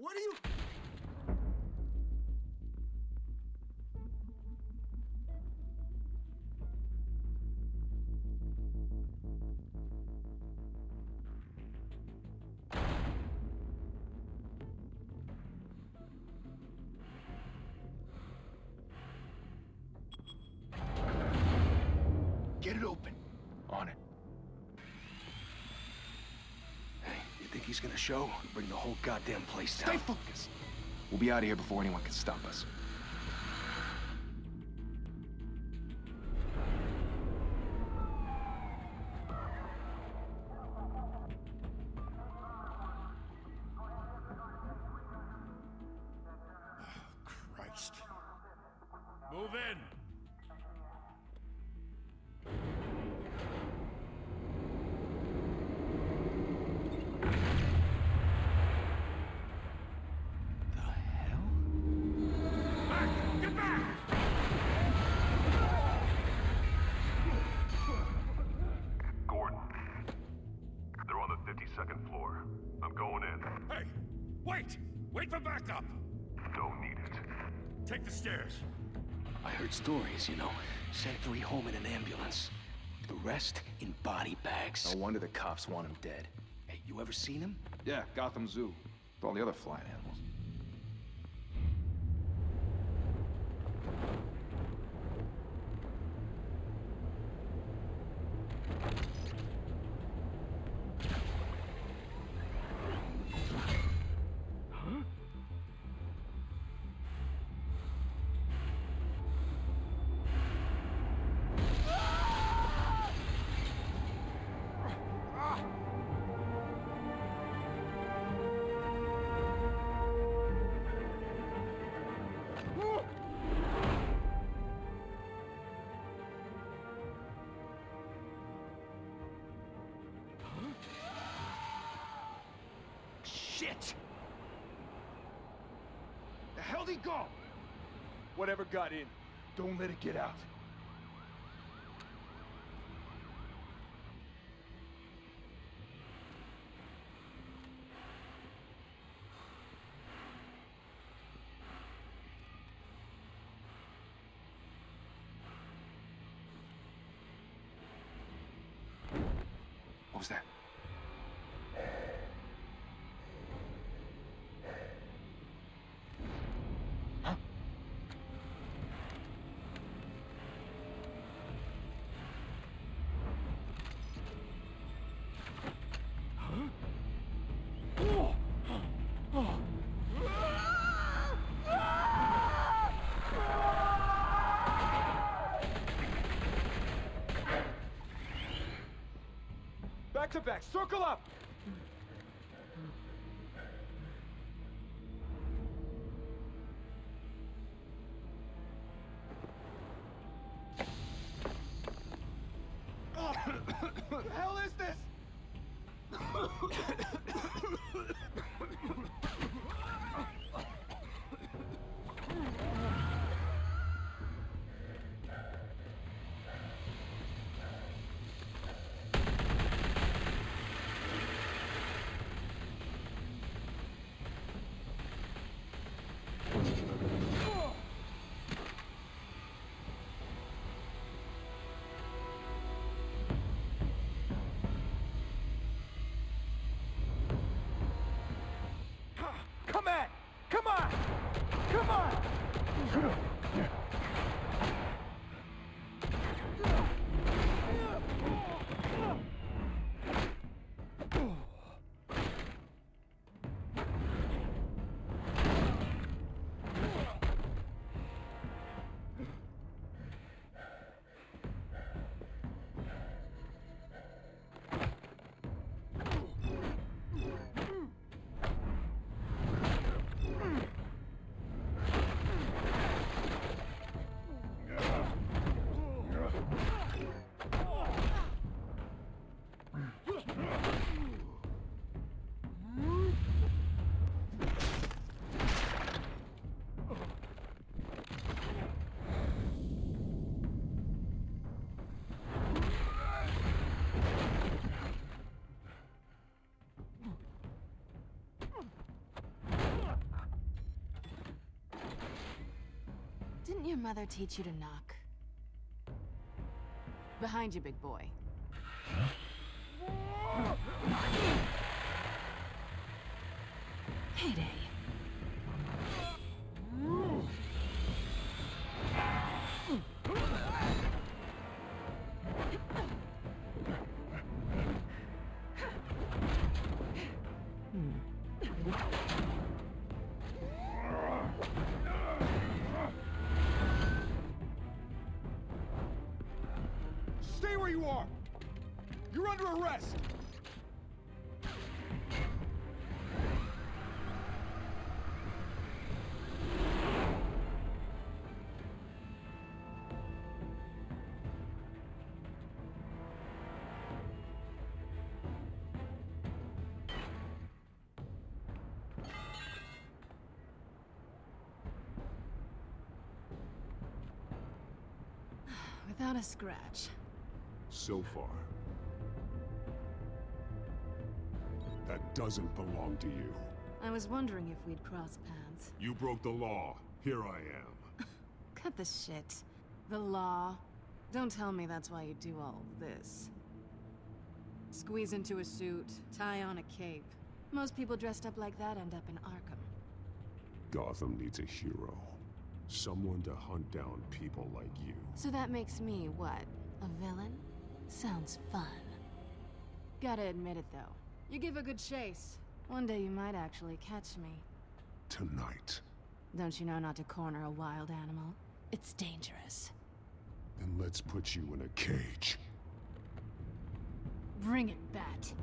What are you... Get it open. On it. Hey, you think he's gonna show? Bring the whole goddamn place down. Stay focused. We'll be out of here before anyone can stop us. Christ. Move in! The hell? Back! Get back! Gordon. They're on the 52nd floor. I'm going in. Hey! Wait! Wait for backup! Don't need it. Take the stairs. I heard stories, you know. Sent 3 home in an ambulance. The rest in body bags. No wonder the cops want him dead. Hey, you ever seen him? Yeah, Gotham Zoo. With all the other flying animals. Shit! The hell'd he go? Whatever got in, don't let it get out. What was that? Huh? Back to back, circle up! What the hell is this? Come on! Come on! Come on! your mother teach you to knock? Behind you, big boy. Payday. Stay where you are! You're under arrest! Without a scratch. So far. That doesn't belong to you. I was wondering if we'd cross paths. You broke the law. Here I am. Cut the shit. The law. Don't tell me that's why you do all this. Squeeze into a suit, tie on a cape. Most people dressed up like that end up in Arkham. Gotham needs a hero. Someone to hunt down people like you. So that makes me, what, a villain? Sounds fun. Gotta admit it, though. You give a good chase. One day you might actually catch me. Tonight. Don't you know not to corner a wild animal? It's dangerous. Then let's put you in a cage. Bring it, Bat.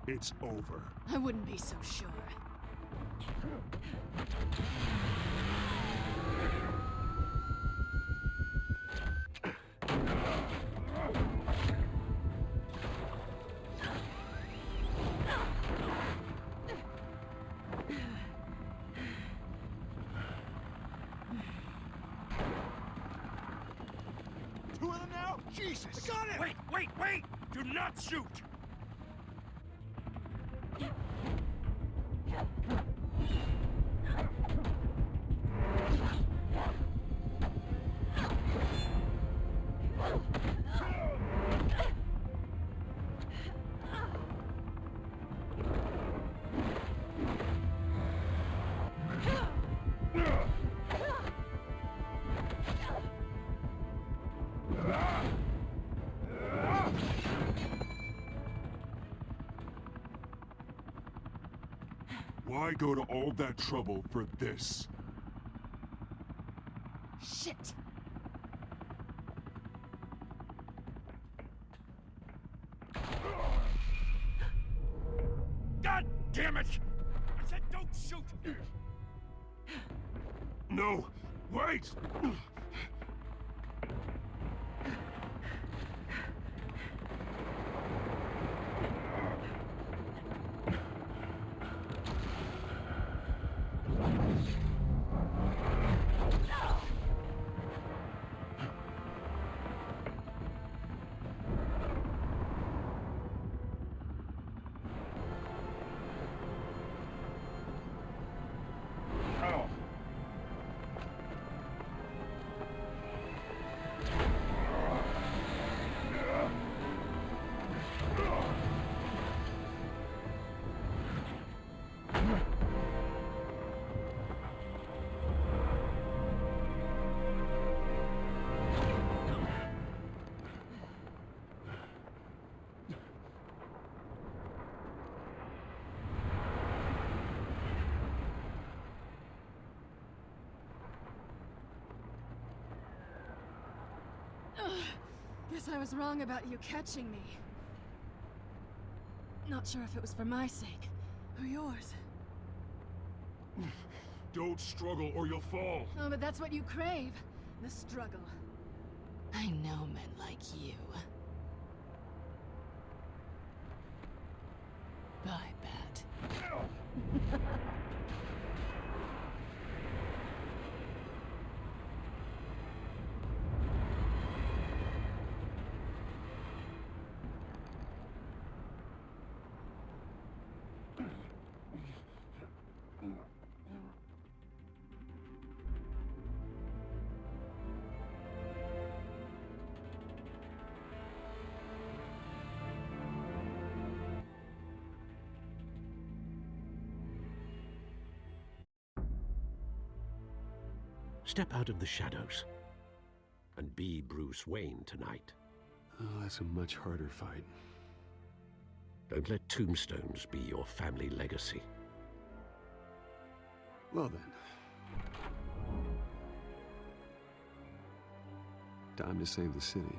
It's over. I wouldn't be so sure. Two of them now? Jesus! I got it! Wait! Do not shoot! Why go to all that trouble for this? Shit! God damn it! I said don't shoot! No! Wait! Guess I was wrong about you catching me. Not sure if it was for my sake, or yours. Don't struggle or you'll fall. Oh, but that's what you crave. The struggle. I know men like you. Bye, Pat. Step out of the shadows and be Bruce Wayne tonight. Oh, that's a much harder fight. Don't let tombstones be your family legacy. Well then. Time to save the city.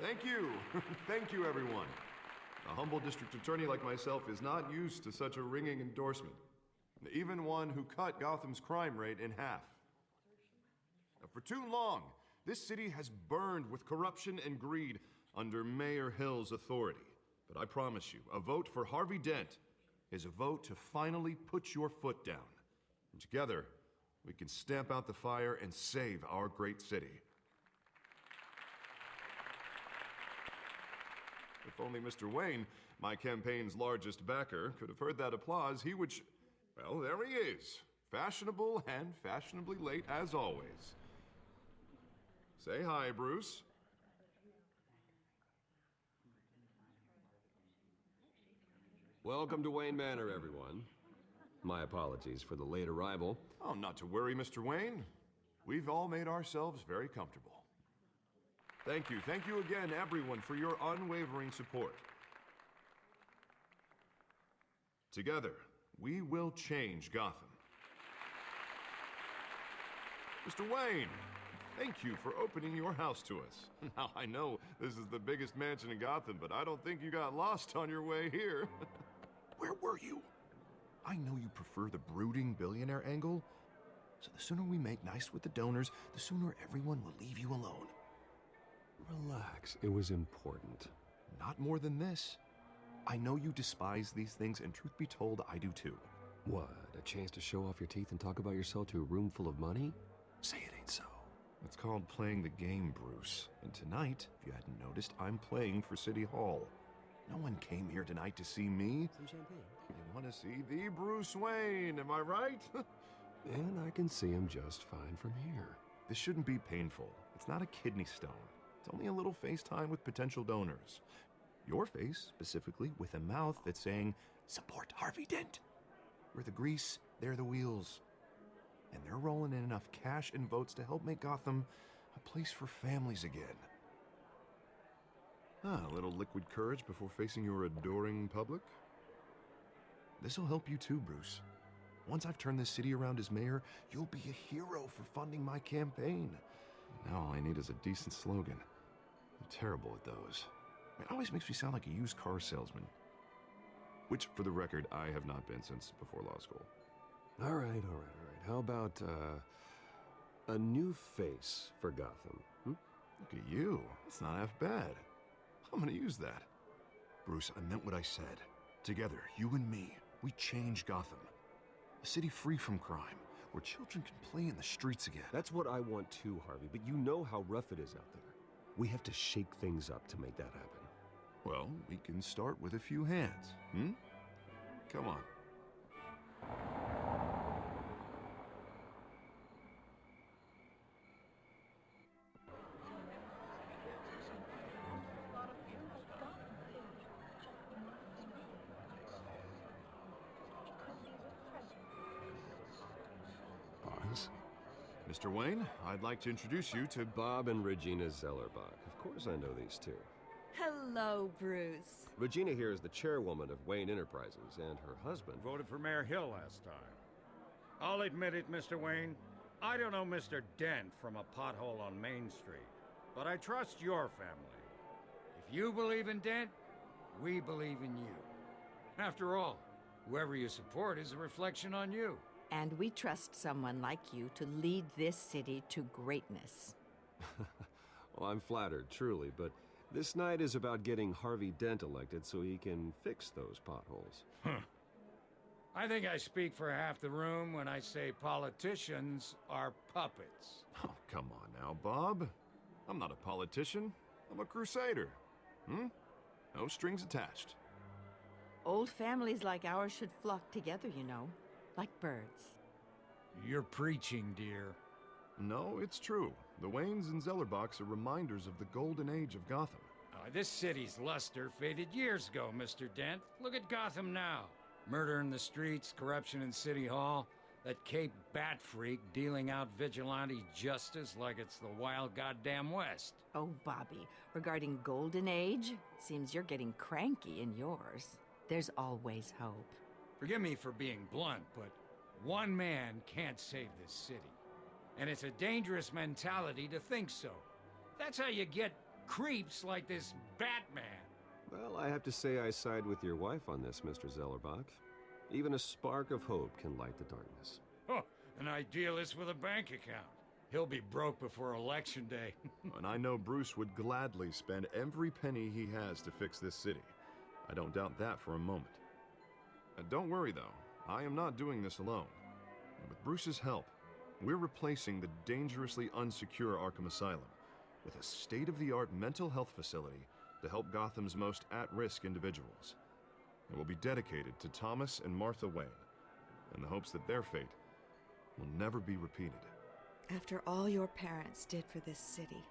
Thank you. Thank you, everyone. A humble district attorney like myself is not used to such a ringing endorsement. Even one who cut Gotham's crime rate in half. For too long, this city has burned with corruption and greed under Mayor Hill's authority. But I promise you, a vote for Harvey Dent is a vote to finally put your foot down. And together, we can stamp out the fire and save our great city. If only Mr. Wayne, my campaign's largest backer, could have heard that applause, he would well, there he is. Fashionable and fashionably late as always. Say hi, Bruce. Welcome to Wayne Manor, everyone. My apologies for the late arrival. Oh, not to worry, Mr. Wayne. We've all made ourselves very comfortable. Thank you again, everyone, for your unwavering support. Together, we will change Gotham. Mr. Wayne, thank you for opening your house to us. Now, I know this is the biggest mansion in Gotham, but I don't think you got lost on your way here. Where were you? I know you prefer the brooding billionaire angle, so the sooner we make nice with the donors, the sooner everyone will leave you alone. Relax, it was important. Not more than this. I know you despise these things, and truth be told, I do too. What, a chance to show off your teeth and talk about yourself to a room full of money? Say it ain't so. It's called playing the game, Bruce. And tonight, if you hadn't noticed, I'm playing for City Hall. No one came here tonight to see me. Some champagne. They want to see the Bruce Wayne, am I right? And I can see him just fine from here. This shouldn't be painful. It's not a kidney stone. It's only a little FaceTime with potential donors. Your face, specifically, with a mouth that's saying, support Harvey Dent. We're the grease, they're the wheels. And they're rolling in enough cash and votes to help make Gotham a place for families again. A little liquid courage before facing your adoring public. This'll help you too, Bruce. Once I've turned this city around as mayor, you'll be a hero for funding my campaign. Now all I need is a decent slogan. I'm terrible at those. It always makes me sound like a used car salesman. Which, for the record, I have not been since before law school. All right. How about, a new face for Gotham? Look at you. It's not half bad. I'm gonna use that. Bruce, I meant what I said. Together, you and me, we change Gotham. A city free from crime, where children can play in the streets again. That's what I want too, Harvey, but you know how rough it is out there. We have to shake things up to make that happen. Well, we can start with a few hands, Come on. Boss? Mr. Wayne, I'd like to introduce you to Bob and Regina Zellerbach. Of course I know these two. Hello, Bruce. Regina here is the chairwoman of Wayne Enterprises, and her husband... Voted for Mayor Hill last time. I'll admit it, Mr. Wayne. I don't know Mr. Dent from a pothole on Main Street, but I trust your family. If you believe in Dent, we believe in you. After all, whoever you support is a reflection on you. And we trust someone like you to lead this city to greatness. Well, I'm flattered, truly, but this night is about getting Harvey Dent elected so he can fix those potholes. I think I speak for half the room when I say politicians are puppets. Oh, come on now, Bob. I'm not a politician. I'm a crusader. No strings attached. Old families like ours should flock together, you know, like birds. You're preaching, dear. No, it's true. The Waynes and Zellerbachs are reminders of the golden age of Gotham. This city's luster faded years ago, Mr. Dent. Look at Gotham now. Murder in the streets, corruption in City Hall, that Cape Bat freak dealing out vigilante justice like it's the wild goddamn West. Oh, Bobby, regarding Golden Age, it seems you're getting cranky in yours. There's always hope. Forgive me for being blunt, but one man can't save this city. And it's a dangerous mentality to think so. That's how you get creeps like this Batman. Well, I have to say I side with your wife on this, Mr. Zellerbach. Even a spark of hope can light the darkness. Oh, an idealist with a bank account. He'll be broke before Election Day. And I know Bruce would gladly spend every penny he has to fix this city. I don't doubt that for a moment. Don't worry, though. I am not doing this alone. And with Bruce's help, we're replacing the dangerously unsecure Arkham Asylum with a state-of-the-art mental health facility to help Gotham's most at-risk individuals. It will be dedicated to Thomas and Martha Wayne, in the hopes that their fate will never be repeated. After all your parents did for this city,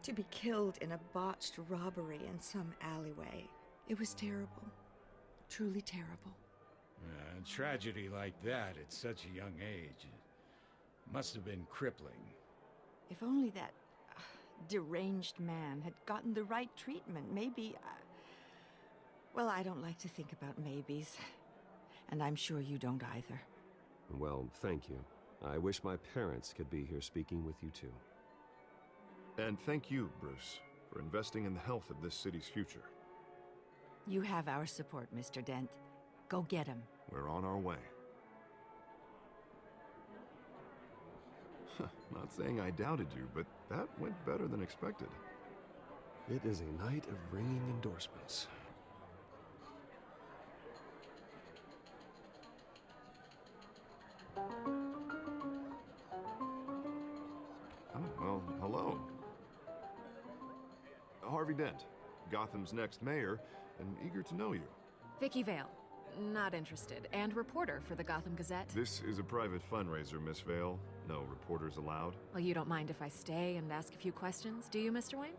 to be killed in a botched robbery in some alleyway, it was terrible. Truly terrible. A tragedy like that at such a young age must have been crippling. If only that deranged man had gotten the right treatment, maybe... Well, I don't like to think about maybes. And I'm sure you don't either. Well, thank you. I wish my parents could be here speaking with you too. And thank you, Bruce, for investing in the health of this city's future. You have our support, Mr. Dent. Go get him. We're on our way. Not saying I doubted you, but that went better than expected. It is a night of ringing endorsements. Oh, well, hello. Harvey Dent, Gotham's next mayor, and eager to know you. Vicky Vale. Not interested. And reporter for the Gotham Gazette. This is a private fundraiser, Miss Vale. No reporters allowed. Well, you don't mind if I stay and ask a few questions, do you, Mr. Wayne?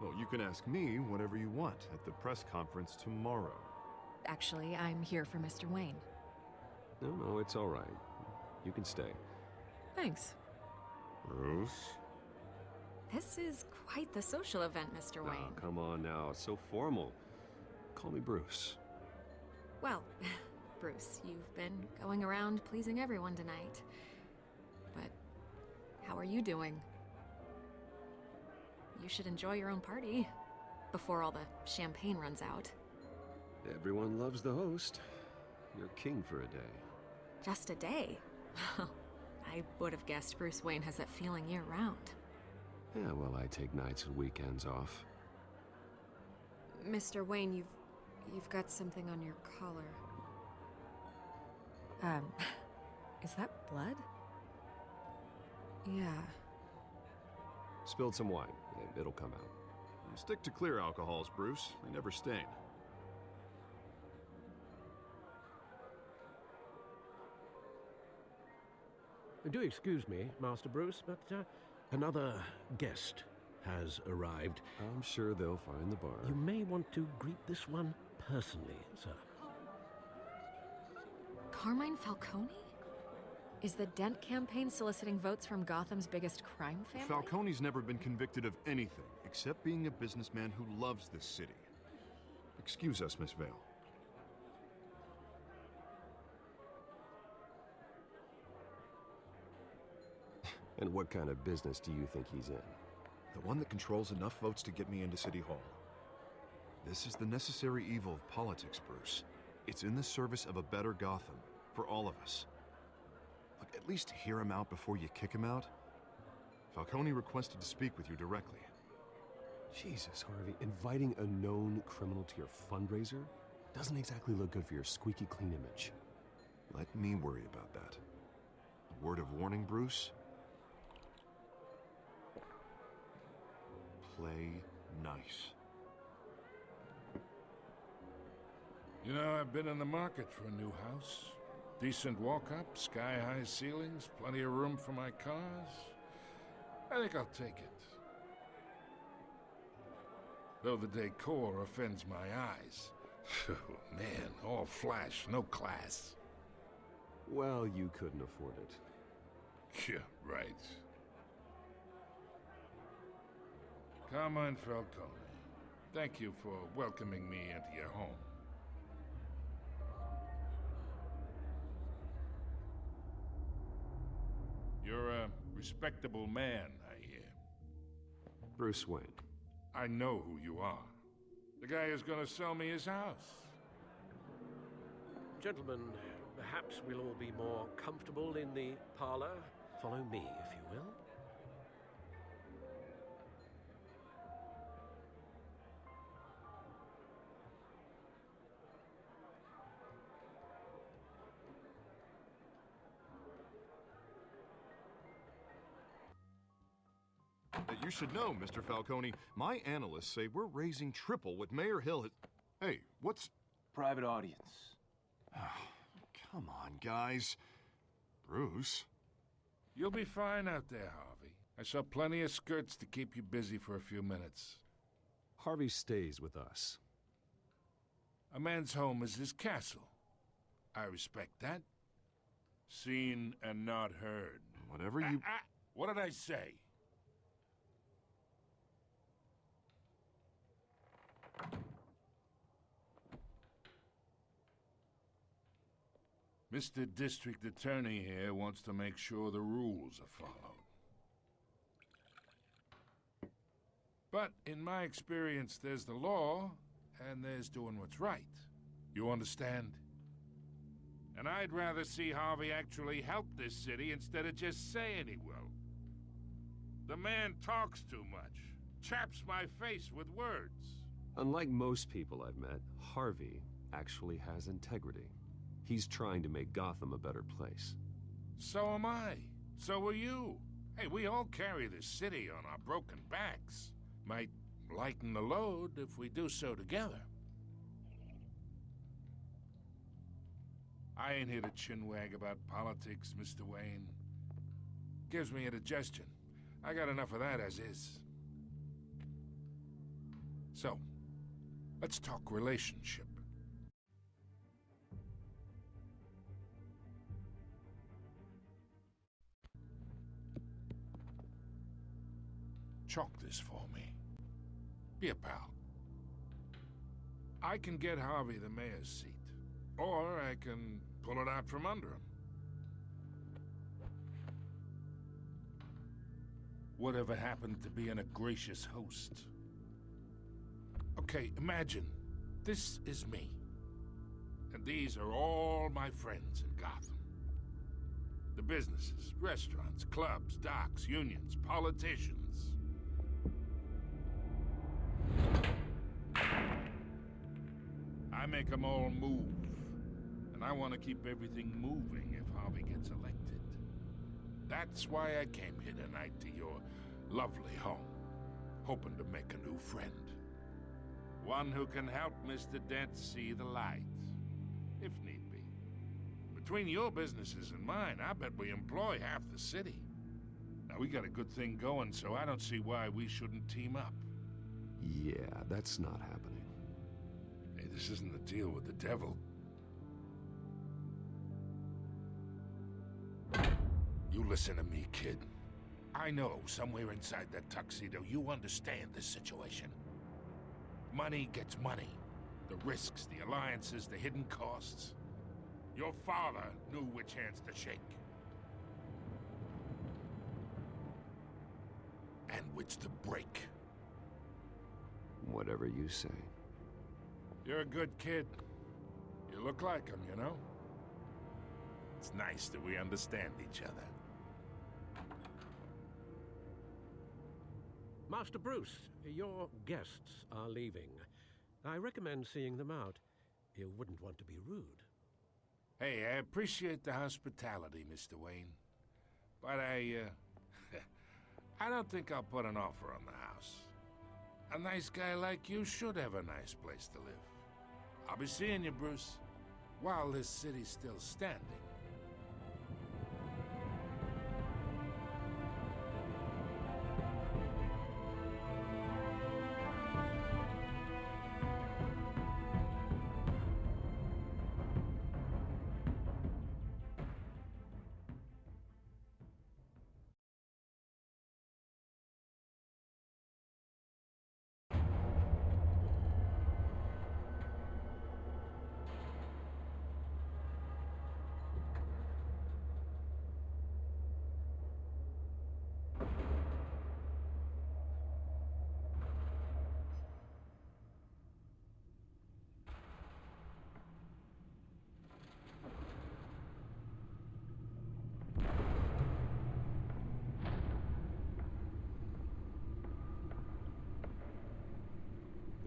Well, you can ask me whatever you want at the press conference tomorrow. Actually, I'm here for Mr. Wayne. No, it's all right. You can stay. Thanks. Bruce? This is quite the social event, Mr. Wayne. Oh, come on now. It's so formal. Call me Bruce. Well, Bruce, you've been going around pleasing everyone tonight. But how are you doing? You should enjoy your own party before all the champagne runs out. Everyone loves the host. You're king for a day. Just a day? I would have guessed Bruce Wayne has that feeling year-round. Yeah, well, I take nights and weekends off. Mr. Wayne, you've got something on your collar. Is that blood? Yeah. Spilled some wine. It'll come out. Stick to clear alcohols, Bruce. They never stain. Do excuse me, Master Bruce, but another guest has arrived. I'm sure they'll find the bar. You may want to greet this one personally, sir. Carmine Falcone? Is the Dent campaign soliciting votes from Gotham's biggest crime family? Falcone's never been convicted of anything except being a businessman who loves this city. Excuse us, Miss Vale. And what kind of business do you think he's in? The one that controls enough votes to get me into City Hall. This is the necessary evil of politics, Bruce. It's in the service of a better Gotham, for all of us. Look, at least hear him out before you kick him out. Falcone requested to speak with you directly. Jesus, Harvey, inviting a known criminal to your fundraiser doesn't exactly look good for your squeaky clean image. Let me worry about that. A word of warning, Bruce? Play nice. You know, I've been in the market for a new house. Decent walk-up, sky-high ceilings, plenty of room for my cars. I think I'll take it. Though the decor offends my eyes. Oh, man, all flash, no class. Well, you couldn't afford it. Yeah, right. Carmine Falcone, thank you for welcoming me into your home. You're a respectable man, I hear. Bruce Wayne. I know who you are. The guy who's gonna sell me his house. Gentlemen, perhaps we'll all be more comfortable in the parlor. Follow me, if you will. You should know, Mr. Falcone, my analysts say we're raising triple what Mayor Hill has... Hey, what's... Private audience. Come on, guys. Bruce? You'll be fine out there, Harvey. I saw plenty of skirts to keep you busy for a few minutes. Harvey stays with us. A man's home is his castle. I respect that. Seen and not heard. Whatever you... What did I say? Mr. District Attorney here wants to make sure the rules are followed. But in my experience, there's the law, and there's doing what's right. You understand? And I'd rather see Harvey actually help this city instead of just saying he will. The man talks too much, chaps my face with words. Unlike most people I've met, Harvey actually has integrity. He's trying to make Gotham a better place. So am I. So are you. Hey, we all carry this city on our broken backs. Might lighten the load if we do so together. I ain't here to chinwag about politics, Mr. Wayne. Gives me indigestion. I got enough of that as is. So, let's talk relationship. Chalk this for me. Be a pal. I can get Harvey the mayor's seat, or I can pull it out from under him. Whatever happened to being a gracious host? Okay, imagine, this is me. And these are all my friends in Gotham. The businesses, restaurants, clubs, docks, unions, politicians. I make them all move. And I want to keep everything moving if Harvey gets elected. That's why I came here tonight to your lovely home, hoping to make a new friend. One who can help Mr. Dent see the light, if need be. Between your businesses and mine, I bet we employ half the city. Now, we got a good thing going, so I don't see why we shouldn't team up. Yeah, that's not happening. Hey, this isn't a deal with the devil. You listen to me, kid. I know somewhere inside that tuxedo you understand this situation. Money gets money. The risks, the alliances, the hidden costs. Your father knew which hands to shake. And which to break. Whatever you say. You're a good kid. You look like him, you know? It's nice that we understand each other. Master Bruce, your guests are leaving. I recommend seeing them out. You wouldn't want to be rude. Hey, I appreciate the hospitality, Mr. Wayne. But I don't think I'll put an offer on the house. A nice guy like you should have a nice place to live. I'll be seeing you, Bruce, while this city's still standing.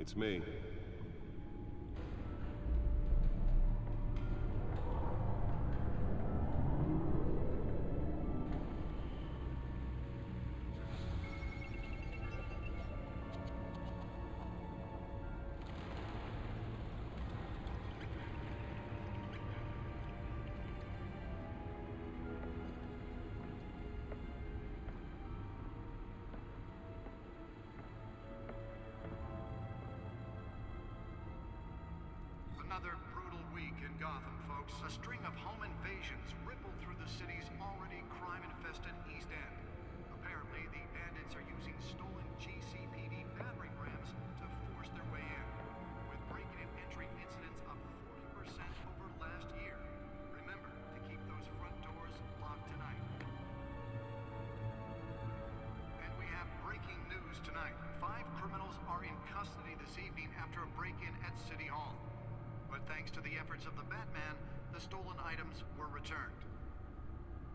It's me. Another brutal week in Gotham, folks. A string of home invasions ripple through the city's already crime-infested East End. Apparently, the bandits are using stolen GCPD battering rams to force their way in, with break-in and entry incidents up 40% over last year. Remember to keep those front doors locked tonight. And we have breaking news tonight. 5 criminals are in custody this evening after a break-in at City Hall. But thanks to the efforts of the Batman, the stolen items were returned.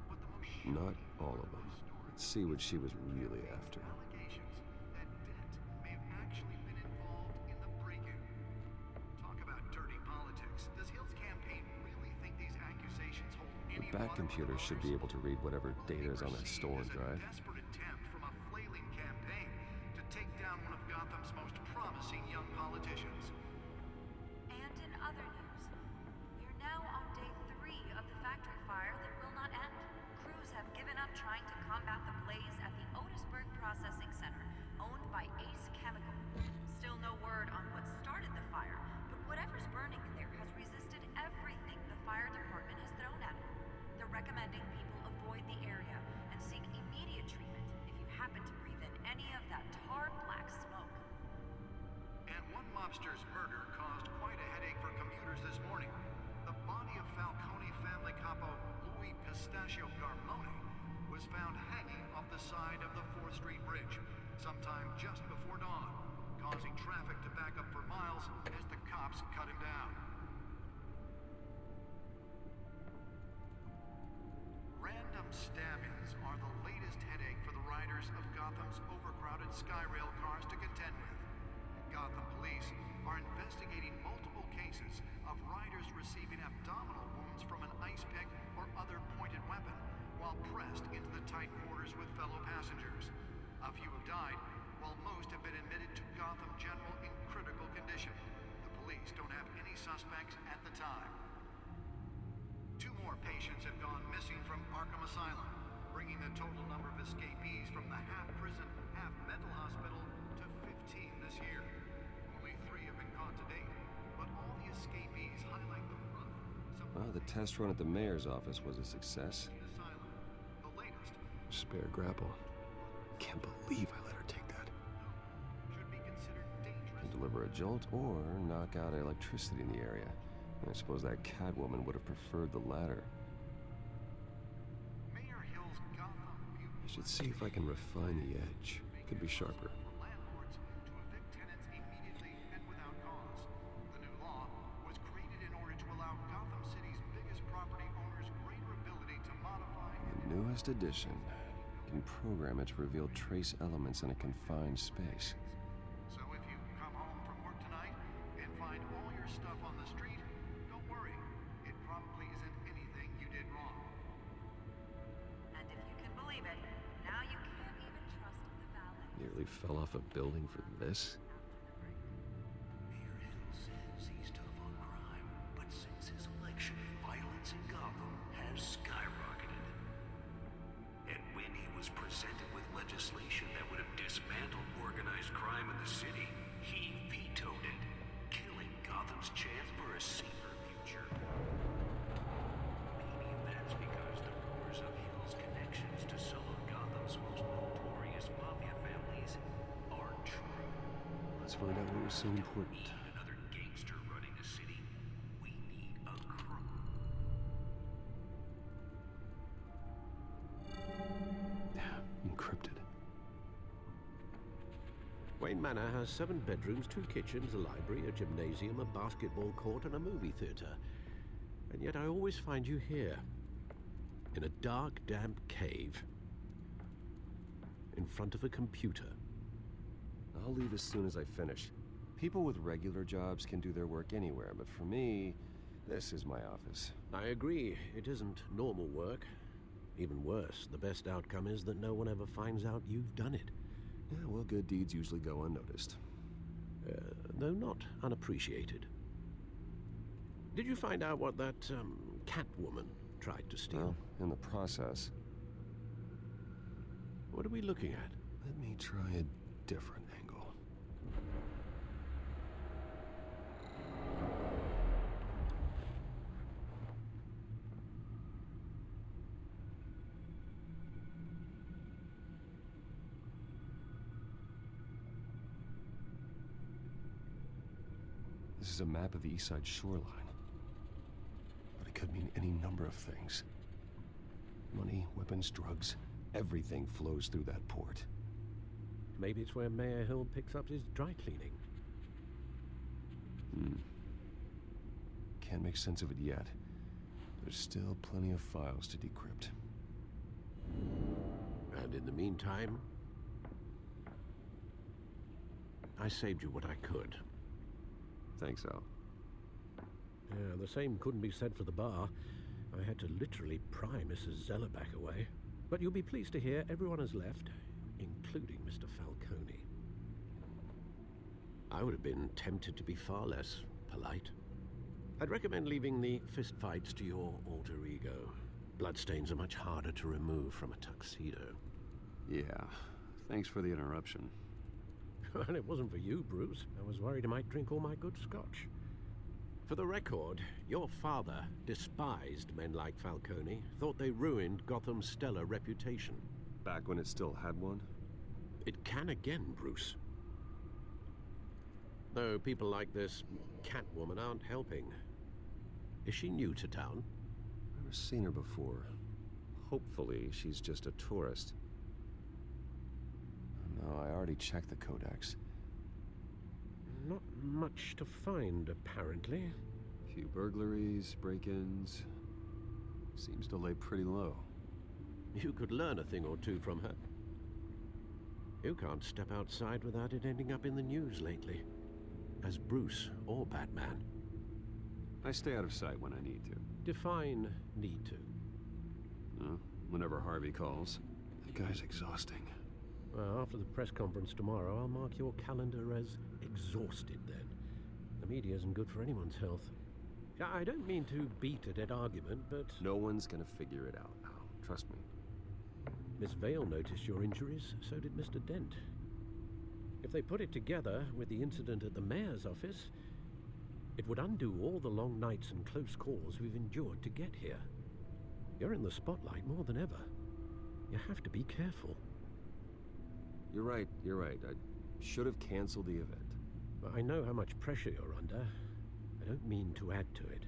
But the most Not all of them. Let's see what she was really after. allegations that Dent may have actually been involved in the break-in. Talk about dirty politics. Does Hill's campaign really think these accusations hold any The Bat computer should be able to read whatever data is on that stolen drive. A desperate attempt from a flailing campaign to take down one of Gotham's most promising young politicians. And in other news, we're now on day 3 of the factory fire that will not end. Crews have given up trying to combat the blaze at the Otisburg Processing Center, owned by Ace Chemical. Still no word on what started the fire, but whatever's burning in there has resisted everything the fire department has thrown at it. They're recommending people avoid the area and seek immediate treatment if you happen to breathe in any of that tar black smoke. And one mobster's murder caused quite a headache for commuters this morning. The body of Falcone family capo Louis Pistachio Garmone was found hanging off the side of the 4th Street Bridge sometime just before dawn, causing traffic to back up for miles as the cops cut him down. Random stabbings are the latest headache for the riders of Gotham's overcrowded Skyrail cars to contend with. Gotham police are investigating multiple cases of riders receiving abdominal wounds from an ice pick or other pointed weapon while pressed into the tight quarters with fellow passengers. A few have died, while most have been admitted to Gotham General in critical condition. The police don't have any suspects at the time. 2 more patients have gone missing from Arkham Asylum, bringing the total number of escapees from the half-prison, half-mental hospital to 15 this year. Only 3 have been caught to date, but all the escapees highlight the rough. Well, the test run at the mayor's office was a success. Asylum. The latest spare grapple. Can't believe I let her take that. Can deliver a jolt or knock out electricity in the area. I suppose that Catwoman would have preferred the latter. I should see if I can refine the edge. Could be sharper. The newest edition can program it to reveal trace elements in a confined space. So if you come home from work tonight and find all your stuff on the street, don't worry. It probably isn't anything you did wrong. And if you can believe it, now you can't even trust the valet. Nearly fell off a building for this. Mayor Hill says he's tough on crime, but since his election, violence in Gotham has skyrocketed. And when he was presented with legislation that would have dismantled organized crime in the city, he vetoed it, killing Gotham's chance for a safer future. Maybe that's because the rumors of Hill's connections to some of Gotham's most notorious mafia families are true. Let's find out what was so important. We don't need another gangster running the city. We need a crook. Encrypted. Wayne Manor has 7 bedrooms, 2 kitchens, a library, a gymnasium, a basketball court, and a movie theater. And yet I always find you here, in a dark, damp cave, in front of a computer. I'll leave as soon as I finish. People with regular jobs can do their work anywhere, but for me, this is my office. I agree, it isn't normal work. Even worse, the best outcome is that no one ever finds out you've done it. Yeah, well, good deeds usually go unnoticed. Though not unappreciated. Did you find out what that, Catwoman tried to steal? Well, in the process. What are we looking at? Let me try a different angle. This is a map of the East Side shoreline. But it could mean any number of things. Money, weapons, drugs, everything flows through that port. Maybe it's where Mayor Hill picks up his dry cleaning. Can't make sense of it yet. There's still plenty of files to decrypt. And in the meantime, I saved you what I could. Thanks, Al. Yeah, the same couldn't be said for the bar. I had to literally pry Mrs. Zellerback away. But you'll be pleased to hear everyone has left, including Mr. Falcone. I would have been tempted to be far less polite. I'd recommend leaving the fistfights to your alter ego. Bloodstains are much harder to remove from a tuxedo. Yeah, thanks for the interruption. Well, it wasn't for you, Bruce. I was worried I might drink all my good scotch. For the record, your father despised men like Falcone, thought they ruined Gotham's stellar reputation. Back when it still had one? It can again, Bruce. Though people like this Catwoman aren't helping. Is she new to town? Never seen her before. Hopefully, she's just a tourist. No, I already checked the codex. Not much to find, apparently. Few burglaries, break-ins. Seems to lay pretty low. You could learn a thing or two from her. You can't step outside without it ending up in the news lately. As Bruce or Batman. I stay out of sight when I need to. Define need to. Whenever Harvey calls. That guy's exhausting. Well, after the press conference tomorrow, I'll mark your calendar as exhausted then. The media isn't good for anyone's health. I don't mean to beat a dead argument, but... No one's gonna figure it out now. Trust me. Miss Vale noticed your injuries, so did Mr. Dent. If they put it together with the incident at the mayor's office, it would undo all the long nights and close calls we've endured to get here. You're in the spotlight more than ever. You have to be careful. You're right, you're right. I should have canceled the event. But I know how much pressure you're under. I don't mean to add to it.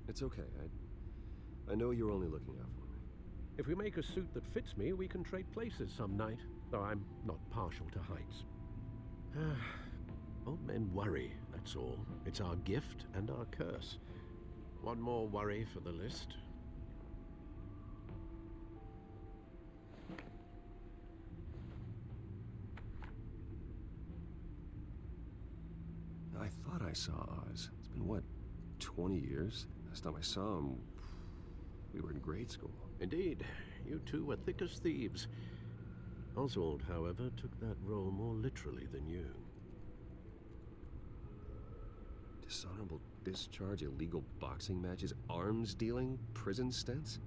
It's okay. I know you're only looking out for me. If we make a suit that fits me, we can trade places some night. Though I'm not partial to heights. Old men worry, that's all. It's our gift and our curse. One more worry for the list. I thought I saw Oz. It's been, what, 20 years? Last time I saw him, we were in grade school. Indeed. You two were thick as thieves. Oswald, however, took that role more literally than you. Dishonorable discharge, illegal boxing matches, arms dealing, prison stints?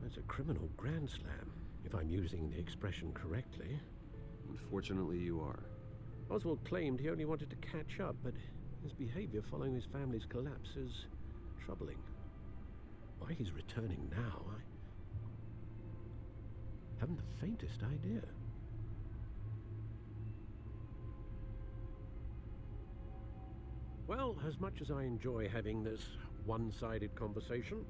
That's a criminal grand slam, if I'm using the expression correctly. Unfortunately, you are. Oswald claimed he only wanted to catch up, but his behavior following his family's collapse is troubling. Why he's returning now, I haven't the faintest idea. Well, as much as I enjoy having this one-sided conversation,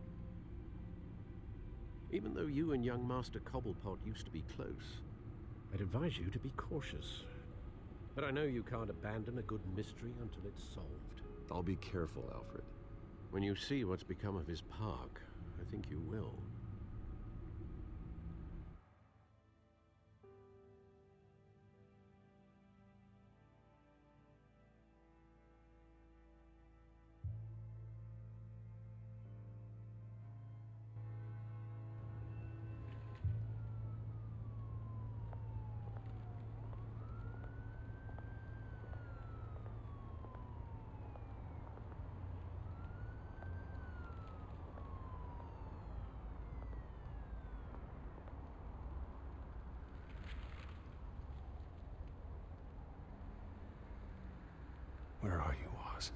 even though you and young Master Cobblepot used to be close, I'd advise you to be cautious. But I know you can't abandon a good mystery until it's solved. I'll be careful, Alfred. When you see what's become of his park, I think you will. Where are you, Oz?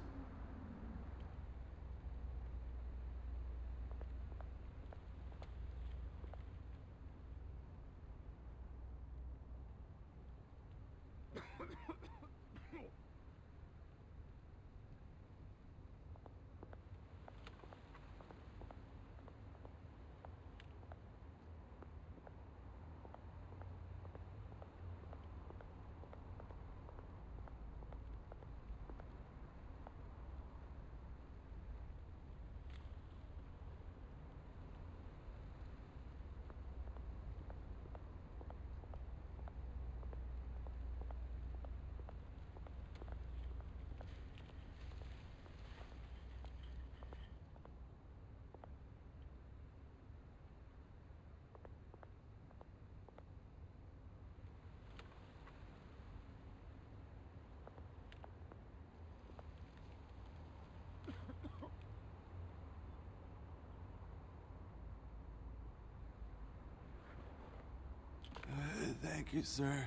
Thank you, sir.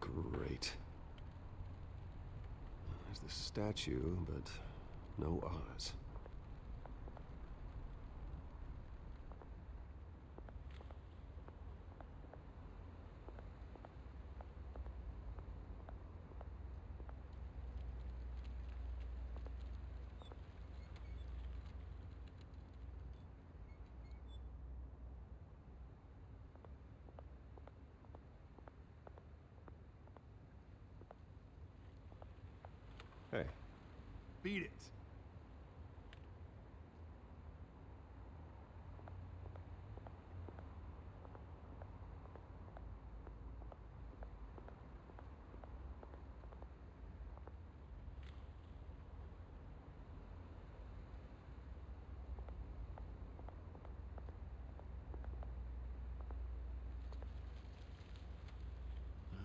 Great. There's the statue, but no Oz. Hey. Beat it.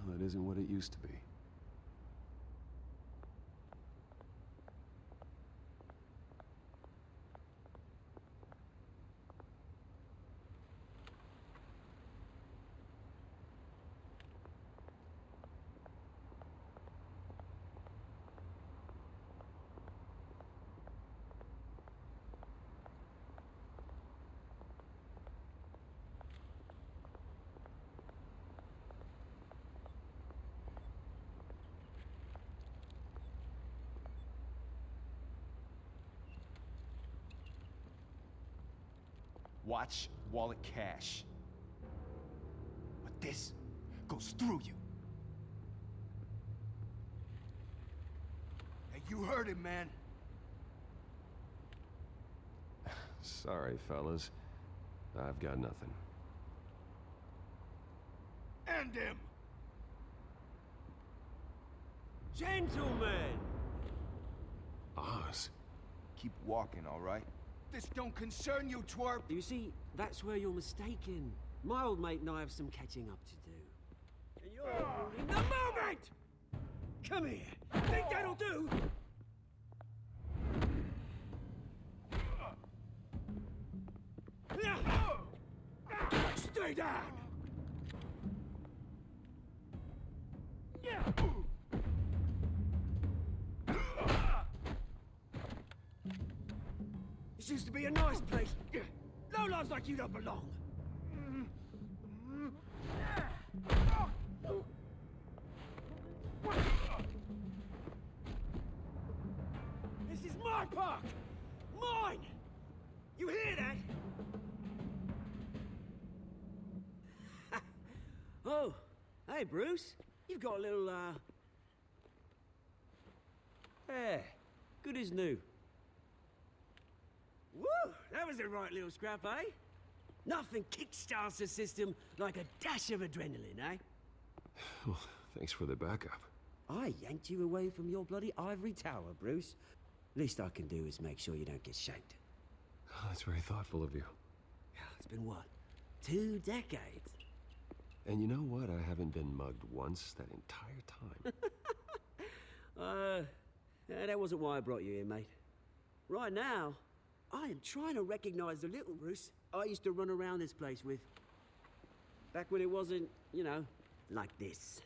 Well, it isn't what it used to be. Watch wallet cash. But this goes through you. Hey, you heard him, man. Sorry, fellas. I've got nothing. End him! Gentlemen! Oz. Keep walking, all right? This don't concern you, twerp! You see, that's where you're mistaken. My old mate and I have some catching up to do. And you're ruining the moment! Come here! Think that'll do? Stay down! This used to be a nice place. Lowlifes like you don't belong. This is my park! Mine! You hear that? Oh, hey, Bruce. You've got a little, Yeah, good as new. Woo! That was a right little scrap, eh? Nothing kickstarts the system like a dash of adrenaline, eh? Well, thanks for the backup. I yanked you away from your bloody ivory tower, Bruce. Least I can do is make sure you don't get shanked. Oh, that's very thoughtful of you. It's been what? 2 decades? And you know what? I haven't been mugged once that entire time. That wasn't why I brought you here, mate. Right now, I am trying to recognize the little Bruce I used to run around this place with. Back when it wasn't, you know, like this.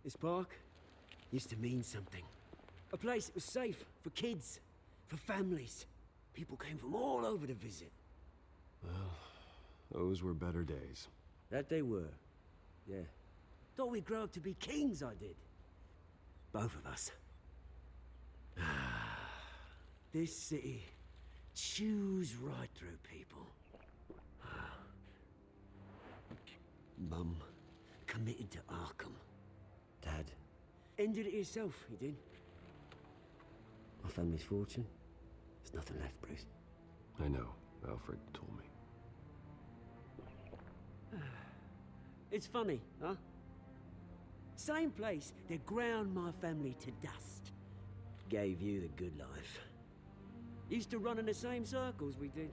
This park used to mean something. A place that was safe for kids, for families. People came from all over to visit. Well, those were better days. That they were, yeah. Thought we'd grow up to be kings, I did. Both of us. This city chews right through people. Mum committed to Arkham. Dad ended it himself, he did. My family's fortune, there's nothing left, Bruce. I know. Alfred told me. It's funny, huh? Same place that ground my family to dust. Gave you the good life. Used to run in the same circles we did.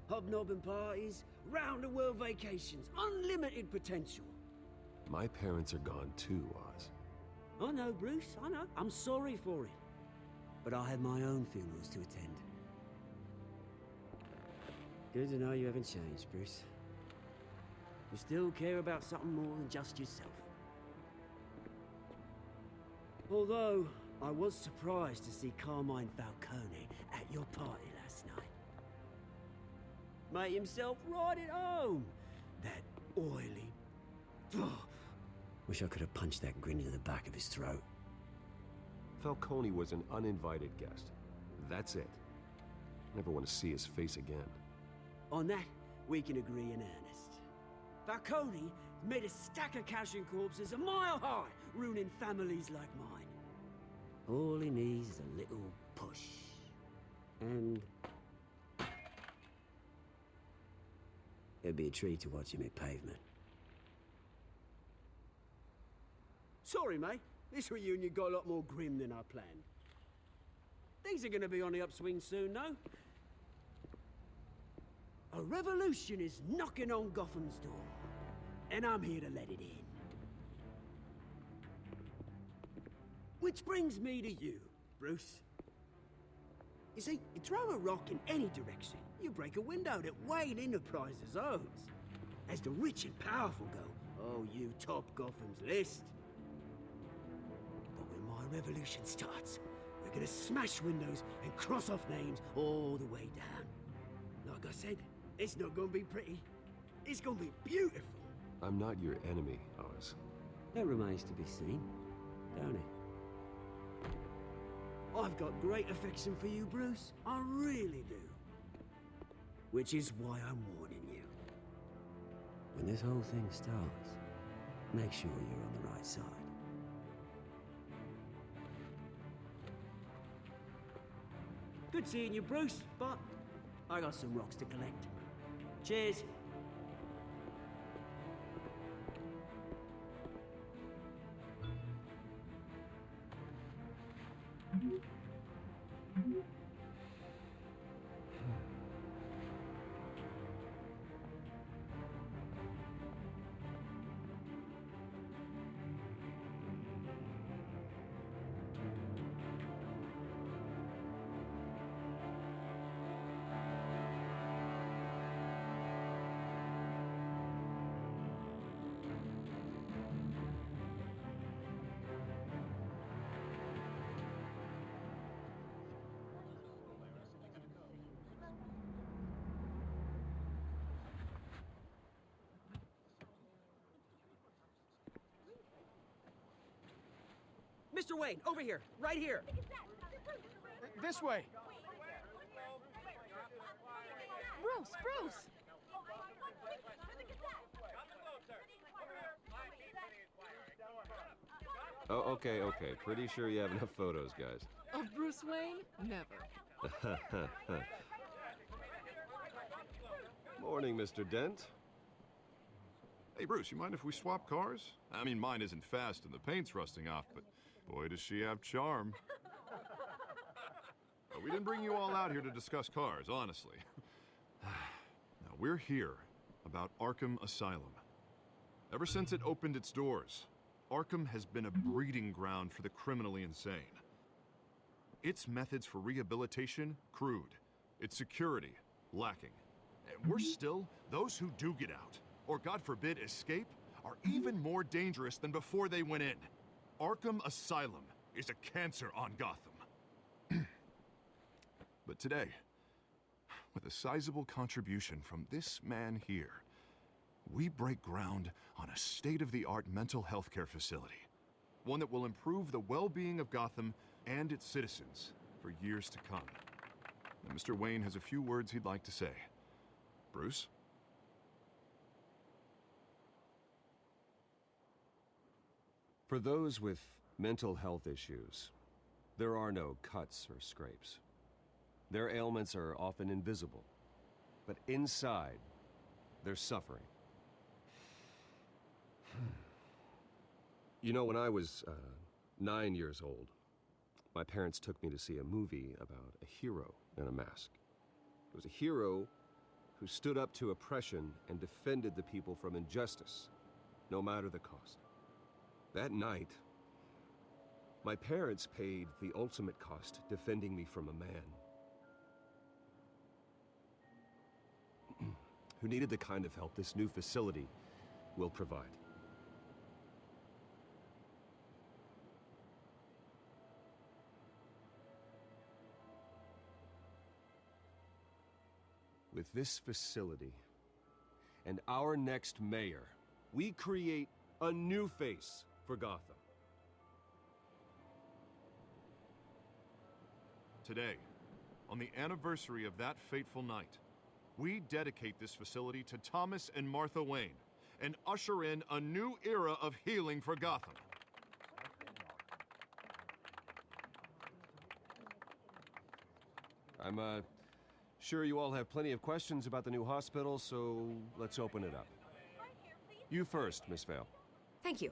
Hobnobbing parties, round-the-world vacations, unlimited potential. My parents are gone too, Oz. I know, Bruce, I know. I'm sorry for it. But I have my own funerals to attend. Good to know you haven't changed, Bruce. You still care about something more than just yourself. Although, I was surprised to see Carmine Falcone at your party last night. Made himself right at home. That oily... Wish I could have punched that grin into the back of his throat. Falcone was an uninvited guest. That's it. Never want to see his face again. On that, we can agree in earnest. Falcone made a stack of cash and corpses a mile high, ruining families like mine. All he needs is a little push. And... it'd be a treat to watch him hit pavement. Sorry, mate. This reunion got a lot more grim than I planned. Things are gonna be on the upswing soon, no? A revolution is knocking on Gotham's door, and I'm here to let it in. Which brings me to you, Bruce. You see, you throw a rock in any direction, you break a window that Wayne Enterprises owns. As the rich and powerful go, oh, you top Gotham's list. But when my revolution starts, we're gonna smash windows and cross off names all the way down. Like I said, it's not gonna be pretty. It's gonna be beautiful. I'm not your enemy, Oz. That remains to be seen, don't it? I've got great affection for you, Bruce. I really do. Which is why I'm warning you. When this whole thing starts, make sure you're on the right side. Good seeing you, Bruce, but I got some rocks to collect. Cheers. Mr. Wayne, over here, right here. This way. Bruce! Oh, okay. Pretty sure you have enough photos, guys. Of Bruce Wayne? Never. Morning, Mr. Dent. Hey, Bruce, you mind if we swap cars? I mean, mine isn't fast and the paint's rusting off, but boy, does she have charm. We didn't bring you all out here to discuss cars, honestly. Now, we're here about Arkham Asylum. Ever since it opened its doors, Arkham has been a breeding ground for the criminally insane. Its methods for rehabilitation, crude. Its security, lacking. And worse still, those who do get out, or God forbid, escape, are even more dangerous than before they went in. Arkham Asylum is a cancer on Gotham. But today, with a sizable contribution from this man here, we break ground on a state-of-the-art mental health care facility. One that will improve the well-being of Gotham and its citizens for years to come. And Mr. Wayne has a few words he'd like to say. Bruce? For those with mental health issues, there are no cuts or scrapes. Their ailments are often invisible, but inside, they're suffering. You know, when I was 9 years old, my parents took me to see a movie about a hero in a mask. It was a hero who stood up to oppression and defended the people from injustice, no matter the cost. That night, my parents paid the ultimate cost defending me from a man who needed the kind of help this new facility will provide. With this facility and our next mayor, we create a new face for Gotham. Today, on the anniversary of that fateful night, we dedicate this facility to Thomas and Martha Wayne and usher in a new era of healing for Gotham. I'm sure you all have plenty of questions about the new hospital, so let's open it up. You first, Miss Vale. Thank you.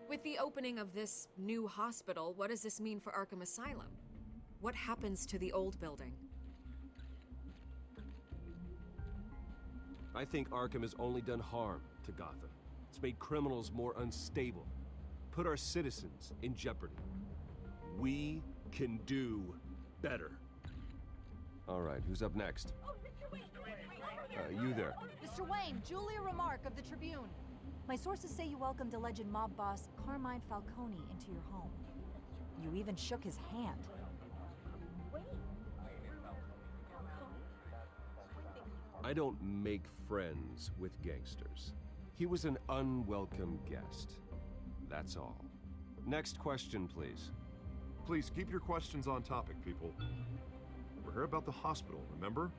With the opening of this new hospital, what does this mean for Arkham Asylum? What happens to the old building? I think Arkham has only done harm to Gotham. It's made criminals more unstable, put our citizens in jeopardy. We can do better. All right, who's up next? You there. Mr. Wayne, Julia Remark of the Tribune. My sources say you welcomed alleged mob boss Carmine Falcone into your home. You even shook his hand. I don't make friends with gangsters. He was an unwelcome guest. That's all. Next question, please. Please keep your questions on topic, people. We're here about the hospital, remember?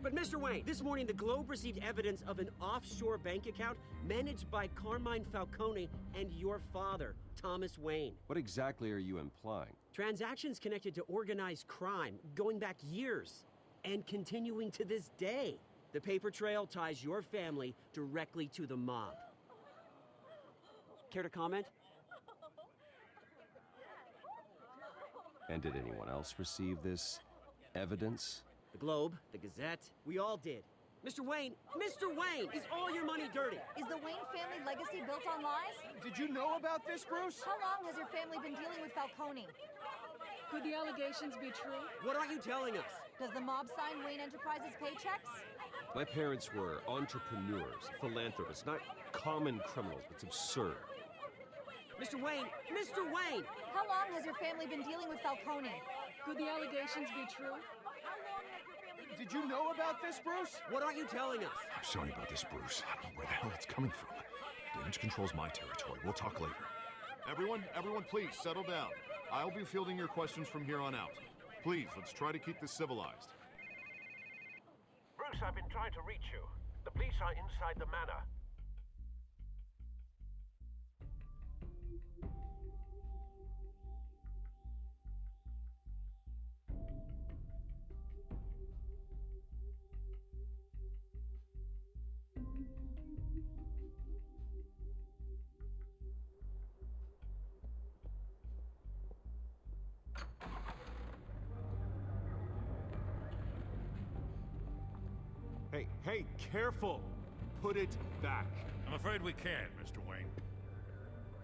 But Mr. Wayne, this morning the Globe received evidence of an offshore bank account managed by Carmine Falcone and your father, Thomas Wayne. What exactly are you implying? Transactions connected to organized crime going back years and continuing to this day. The paper trail ties your family directly to the mob. Care to comment? And did anyone else receive this evidence? The Globe, the Gazette, we all did. Mr. Wayne, is all your money dirty? Is the Wayne family legacy built on lies? Did you know about this, Bruce? How long has your family been dealing with Falcone? Could the allegations be true? What are you telling us? Does the mob sign Wayne Enterprises paychecks? My parents were entrepreneurs, philanthropists, not common criminals. It's absurd. Mr. Wayne! How long has your family been dealing with Falcone? Could the allegations be true? Did you know about this, Bruce? What are you telling us? I'm sorry about this, Bruce. I don't know where the hell it's coming from. Damage control's my territory. We'll talk later. Everyone, please, settle down. I'll be fielding your questions from here on out. Please, let's try to keep this civilized. Bruce, I've been trying to reach you. The police are inside the manor. Hey, careful! Put it back. I'm afraid we can't, Mr. Wayne.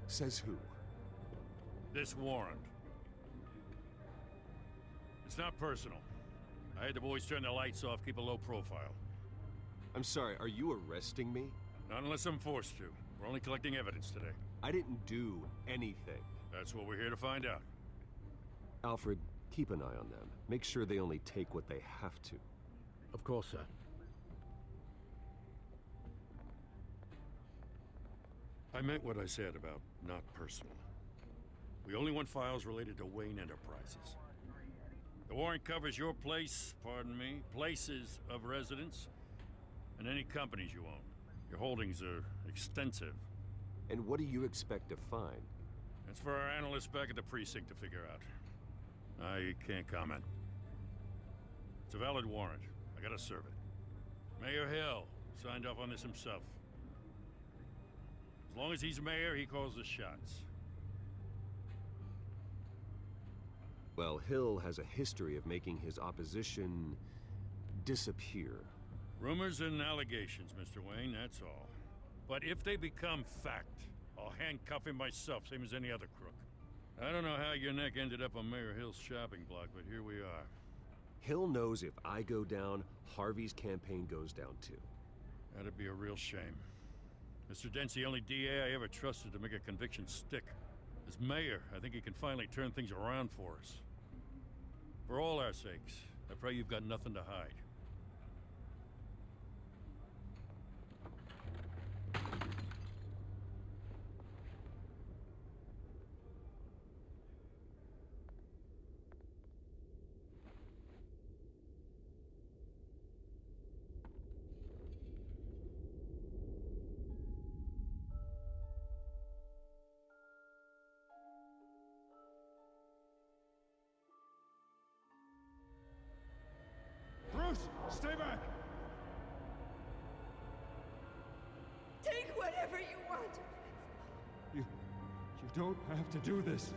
Says who? This warrant. It's not personal. I had the boys turn the lights off, keep a low profile. I'm sorry, are you arresting me? Not unless I'm forced to. We're only collecting evidence today. I didn't do anything. That's what we're here to find out. Alfred, keep an eye on them. Make sure they only take what they have to. Of course, sir. I meant what I said about not personal. We only want files related to Wayne Enterprises. The warrant covers your place, pardon me, places of residence, and any companies you own. Your holdings are extensive. And what do you expect to find? That's for our analysts back at the precinct to figure out. I can't comment. It's a valid warrant. I gotta serve it. Mayor Hill signed off on this himself. As long as he's mayor, he calls the shots. Well, Hill has a history of making his opposition disappear. Rumors and allegations, Mr. Wayne, that's all. But if they become fact, I'll handcuff him myself, same as any other crook. I don't know how your neck ended up on Mayor Hill's shopping block, but here we are. Hill knows if I go down, Harvey's campaign goes down too. That'd be a real shame. Mr. Dent's the only DA I ever trusted to make a conviction stick. As mayor, I think he can finally turn things around for us. For all our sakes, I pray you've got nothing to hide. Bruce, stay back! Take whatever you want. You don't have to do this.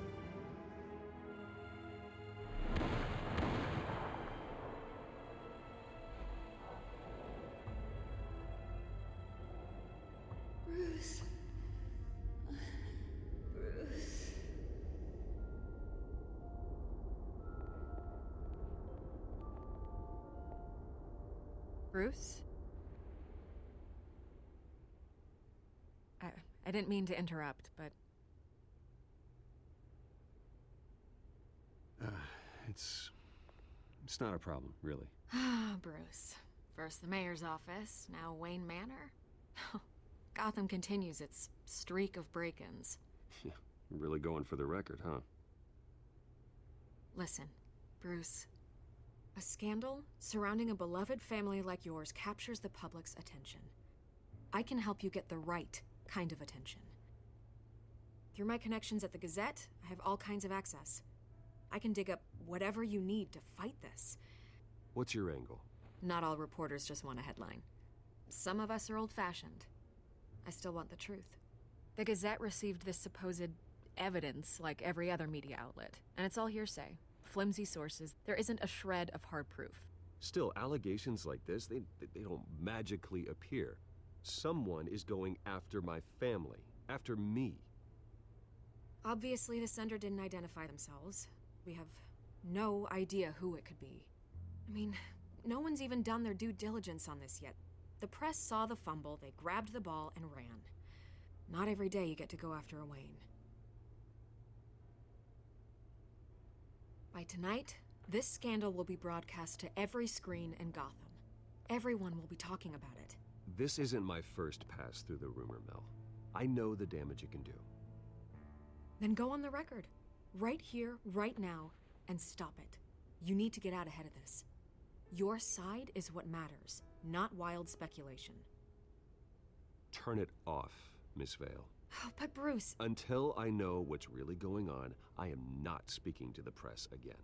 Bruce? I didn't mean to interrupt, but... It's not a problem, really. Ah, Bruce. First the mayor's office, now Wayne Manor. Gotham continues its streak of break-ins. Yeah, really going for the record, huh? Listen, Bruce. A scandal surrounding a beloved family like yours captures the public's attention. I can help you get the right kind of attention. Through my connections at the Gazette, I have all kinds of access. I can dig up whatever you need to fight this. What's your angle? Not all reporters just want a headline. Some of us are old-fashioned. I still want the truth. The Gazette received this supposed evidence like every other media outlet, and it's all hearsay. Flimsy sources. There isn't a shred of hard proof. Still, allegations like this, they don't magically appear. Someone is going after my family, after me. Obviously, the sender didn't identify themselves. We have no idea who it could be. I mean, no one's even done their due diligence on this yet. The press saw the fumble, they grabbed the ball and ran. Not every day you get to go after a Wayne. By tonight, this scandal will be broadcast to every screen in Gotham. Everyone will be talking about it. This isn't my first pass through the rumor mill. I know the damage it can do. Then go on the record. Right here, right now, and stop it. You need to get out ahead of this. Your side is what matters, not wild speculation. Turn it off, Miss Vale. Oh, but Bruce... Until I know what's really going on, I am not speaking to the press again.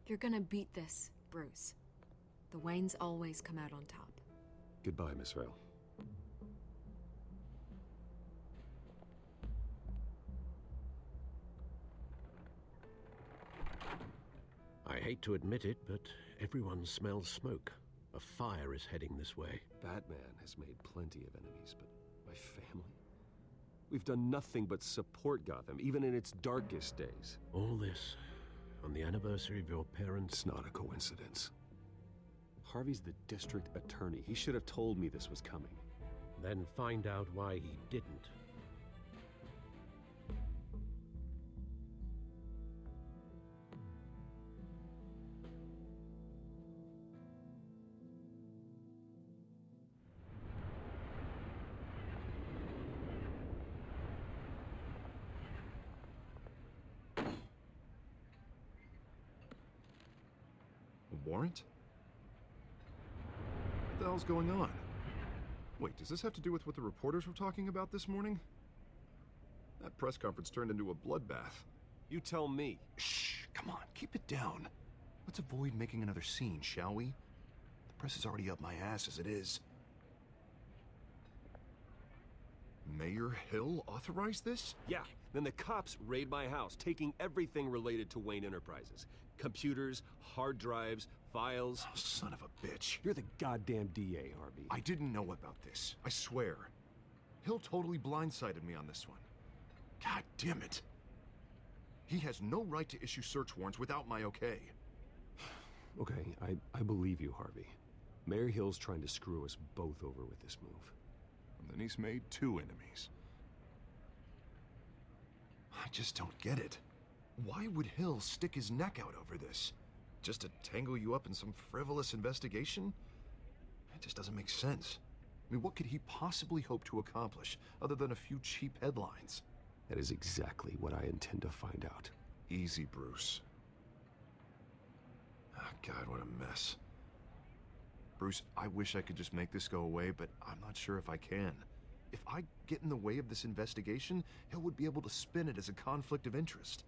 You're gonna beat this, Bruce. The Waynes always come out on top. Goodbye, Miss Vale. I hate to admit it, but everyone smells smoke. A fire is heading this way. Batman has made plenty of enemies, but my family? We've done nothing but support Gotham, even in its darkest days. All this on the anniversary of your parents'... It's not a coincidence. Harvey's the district attorney. He should have told me this was coming. Then find out why he didn't. Warrant? What the hell's going on? Wait, does this have to do with what the reporters were talking about this morning? That press conference turned into a bloodbath. You tell me. Shh, come on, keep it down. Let's avoid making another scene, shall we? The press is already up my ass as it is. Mayor Hill authorized this? Yeah, then the cops raid my house, taking everything related to Wayne Enterprises. Computers, hard drives, files. Oh, son of a bitch. You're the goddamn DA, Harvey. I didn't know about this, I swear. Hill totally blindsided me on this one. God damn it. He has no right to issue search warrants without my okay. Okay, I believe you, Harvey. Mayor Hill's trying to screw us both over with this move. And then he's made 2 enemies. I just don't get it. Why would Hill stick his neck out over this? Just to tangle you up in some frivolous investigation? It just doesn't make sense. I mean, what could he possibly hope to accomplish other than a few cheap headlines? That is exactly what I intend to find out. Easy, Bruce. Oh, God, what a mess. Bruce, I wish I could just make this go away, but I'm not sure if I can. If I get in the way of this investigation, Hill would be able to spin it as a conflict of interest.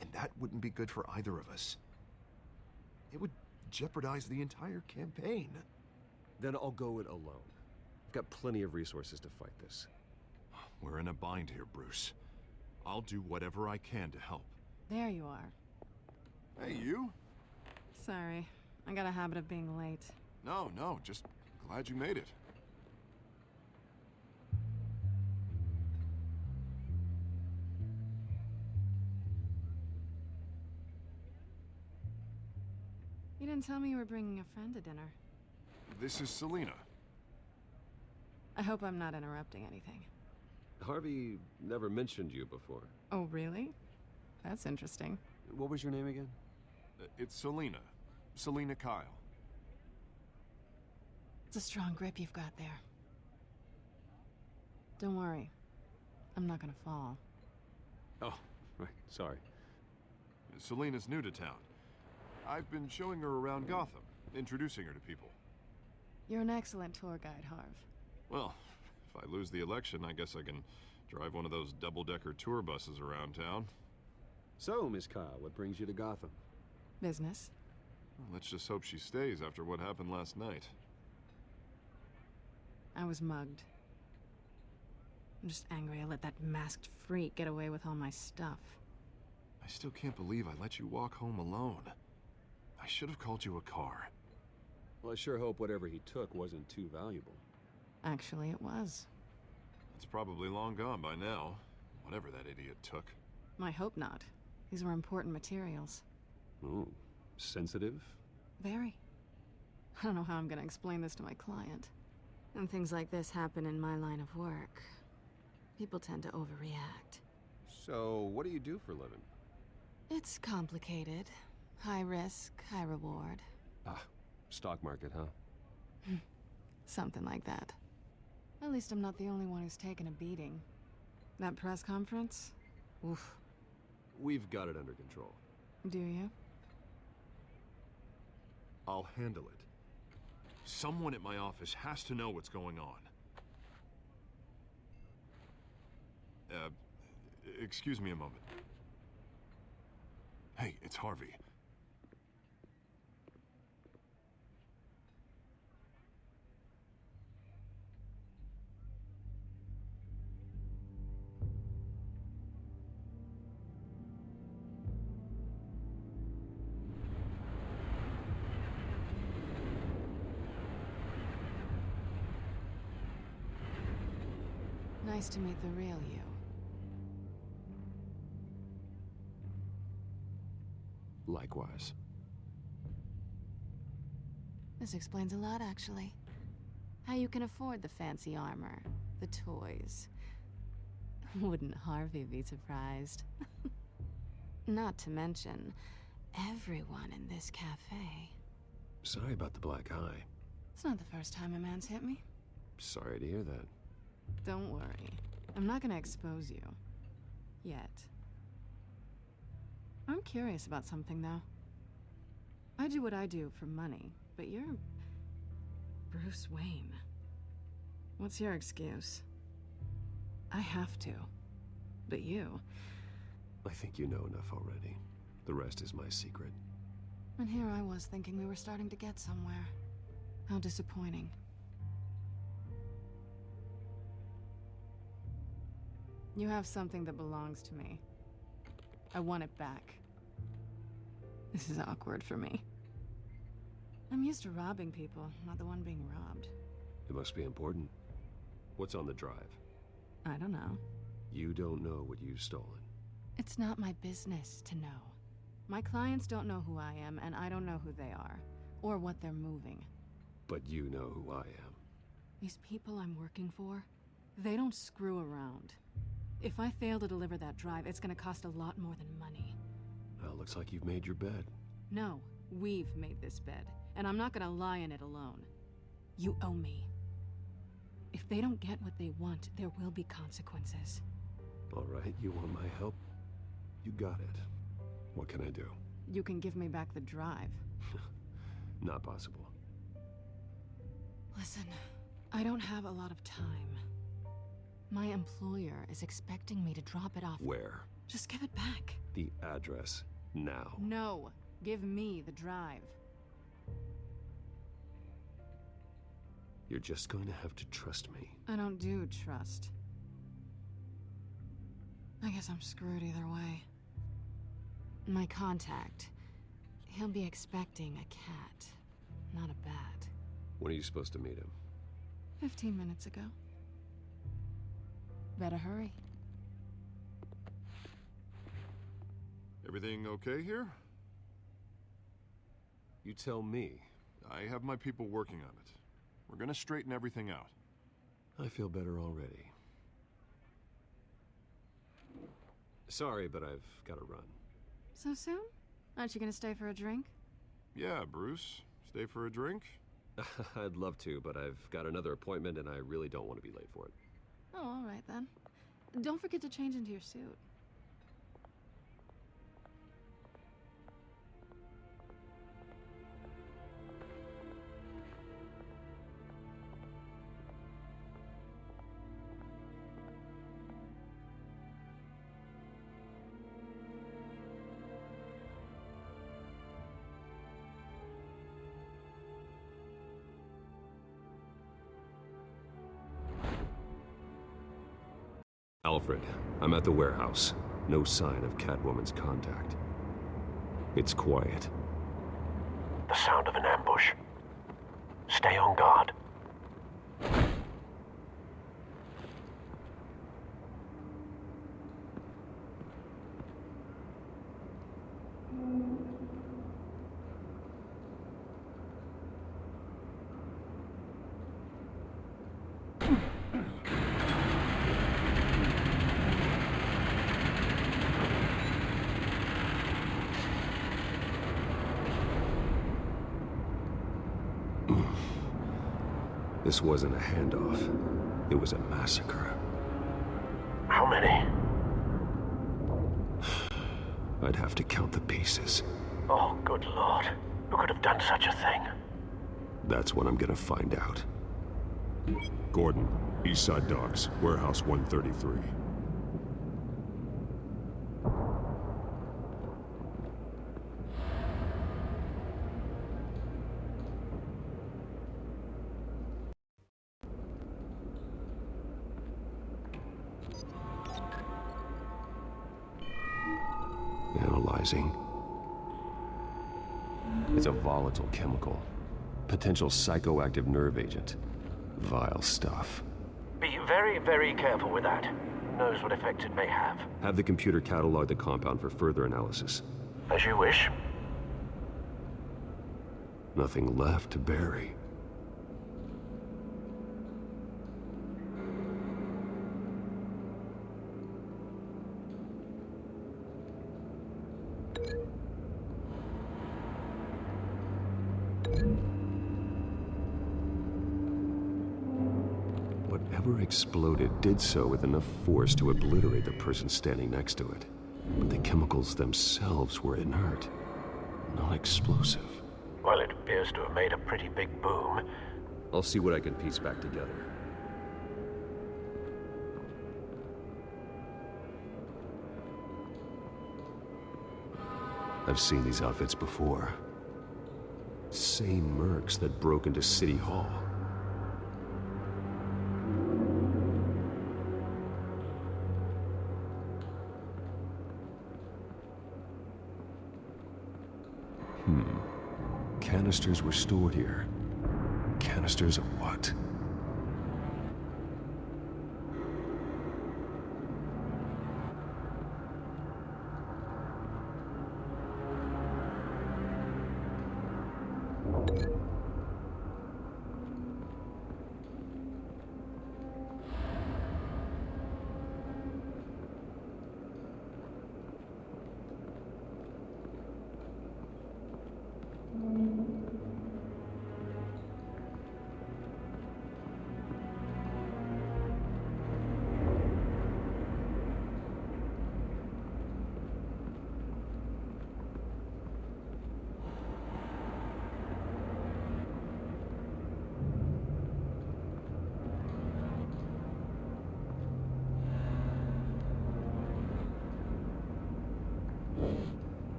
And that wouldn't be good for either of us. It would jeopardize the entire campaign. Then I'll go it alone. I've got plenty of resources to fight this. We're in a bind here, Bruce. I'll do whatever I can to help. There you are. Hey, you? Sorry, I got a habit of being late. No, just glad you made it. You didn't tell me you were bringing a friend to dinner. This is Selena. I hope I'm not interrupting anything. Harvey never mentioned you before. Oh, really? That's interesting. What was your name again? It's Selena. Selena Kyle. It's a strong grip you've got there. Don't worry. I'm not gonna fall. Oh, right. Sorry. Selena's new to town. I've been showing her around Gotham, introducing her to people. You're an excellent tour guide, Harv. Well, if I lose the election, I guess I can drive one of those double-decker tour buses around town. So, Miss Kyle, what brings you to Gotham? Business. Well, let's just hope she stays after what happened last night. I was mugged. I'm just angry I let that masked freak get away with all my stuff. I still can't believe I let you walk home alone. I should have called you a car. Well, I sure hope whatever he took wasn't too valuable. Actually, it was. It's probably long gone by now, whatever that idiot took. I hope not. These were important materials. Ooh, sensitive? Very. I don't know how I'm gonna explain this to my client. And things like this happen in my line of work. People tend to overreact. So, what do you do for a living? It's complicated. High risk, high reward. Ah, stock market, huh? Something like that. At least I'm not the only one who's taken a beating. That press conference? Oof. We've got it under control. Do you? I'll handle it. Someone at my office has to know what's going on. Excuse me a moment. Hey, it's Harvey. Nice to meet the real you. Likewise. This explains a lot, actually. How you can afford the fancy armor, the toys. Wouldn't Harvey be surprised? Not to mention, everyone in this cafe. Sorry about the black eye. It's not the first time a man's hit me. Sorry to hear that. Don't worry. I'm not gonna expose you. Yet. I'm curious about something, though. I do what I do for money, but you're... Bruce Wayne. What's your excuse? I have to. But you... I think you know enough already. The rest is my secret. And here I was thinking we were starting to get somewhere. How disappointing. You have something that belongs to me. I want it back. This is awkward for me. I'm used to robbing people, not the one being robbed. It must be important. What's on the drive? I don't know. You don't know what you've stolen. It's not my business to know. My clients don't know who I am, and I don't know who they are, or what they're moving. But you know who I am. These people I'm working for, they don't screw around. If I fail to deliver that drive, it's gonna cost a lot more than money. Well, looks like you've made your bed. No, we've made this bed, and I'm not gonna lie in it alone. You owe me. If they don't get what they want, there will be consequences. All right, you want my help? You got it. What can I do? You can give me back the drive. Not possible. Listen, I don't have a lot of time. My employer is expecting me to drop it off. Where? Just give it back. The address, now. No, give me the drive. You're just going to have to trust me. I don't do trust. I guess I'm screwed either way. My contact, he'll be expecting a cat, not a bat. When are you supposed to meet him? 15 minutes ago. Better hurry. Everything okay here? You tell me. I have my people working on it. We're gonna straighten everything out. I feel better already. Sorry, but I've got to run. So soon? Aren't you gonna stay for a drink? Yeah, Bruce. Stay for a drink? I'd love to, but I've got another appointment and I really don't want to be late for it. Oh, all right then. Don't forget to change into your suit. Alfred, I'm at the warehouse. No sign of Catwoman's contact. It's quiet. The sound of an ambush. Stay on guard. This wasn't a handoff. It was a massacre. How many? I'd have to count the pieces. Oh, good lord. Who could have done such a thing? That's what I'm gonna find out. Gordon, Eastside Docks, Warehouse 133. Analyzing. It's a volatile chemical. Potential psychoactive nerve agent. Vile stuff. Be very, very careful with that. Knows what effect it may have. Have the computer catalog the compound for further analysis. As you wish. Nothing left to bury. Whatever exploded did so with enough force to obliterate the person standing next to it. But the chemicals themselves were inert, not explosive. Well, it appears to have made a pretty big boom. I'll see what I can piece back together. I've seen these outfits before. Same mercs that broke into City Hall. Canisters were stored here. Canisters of what?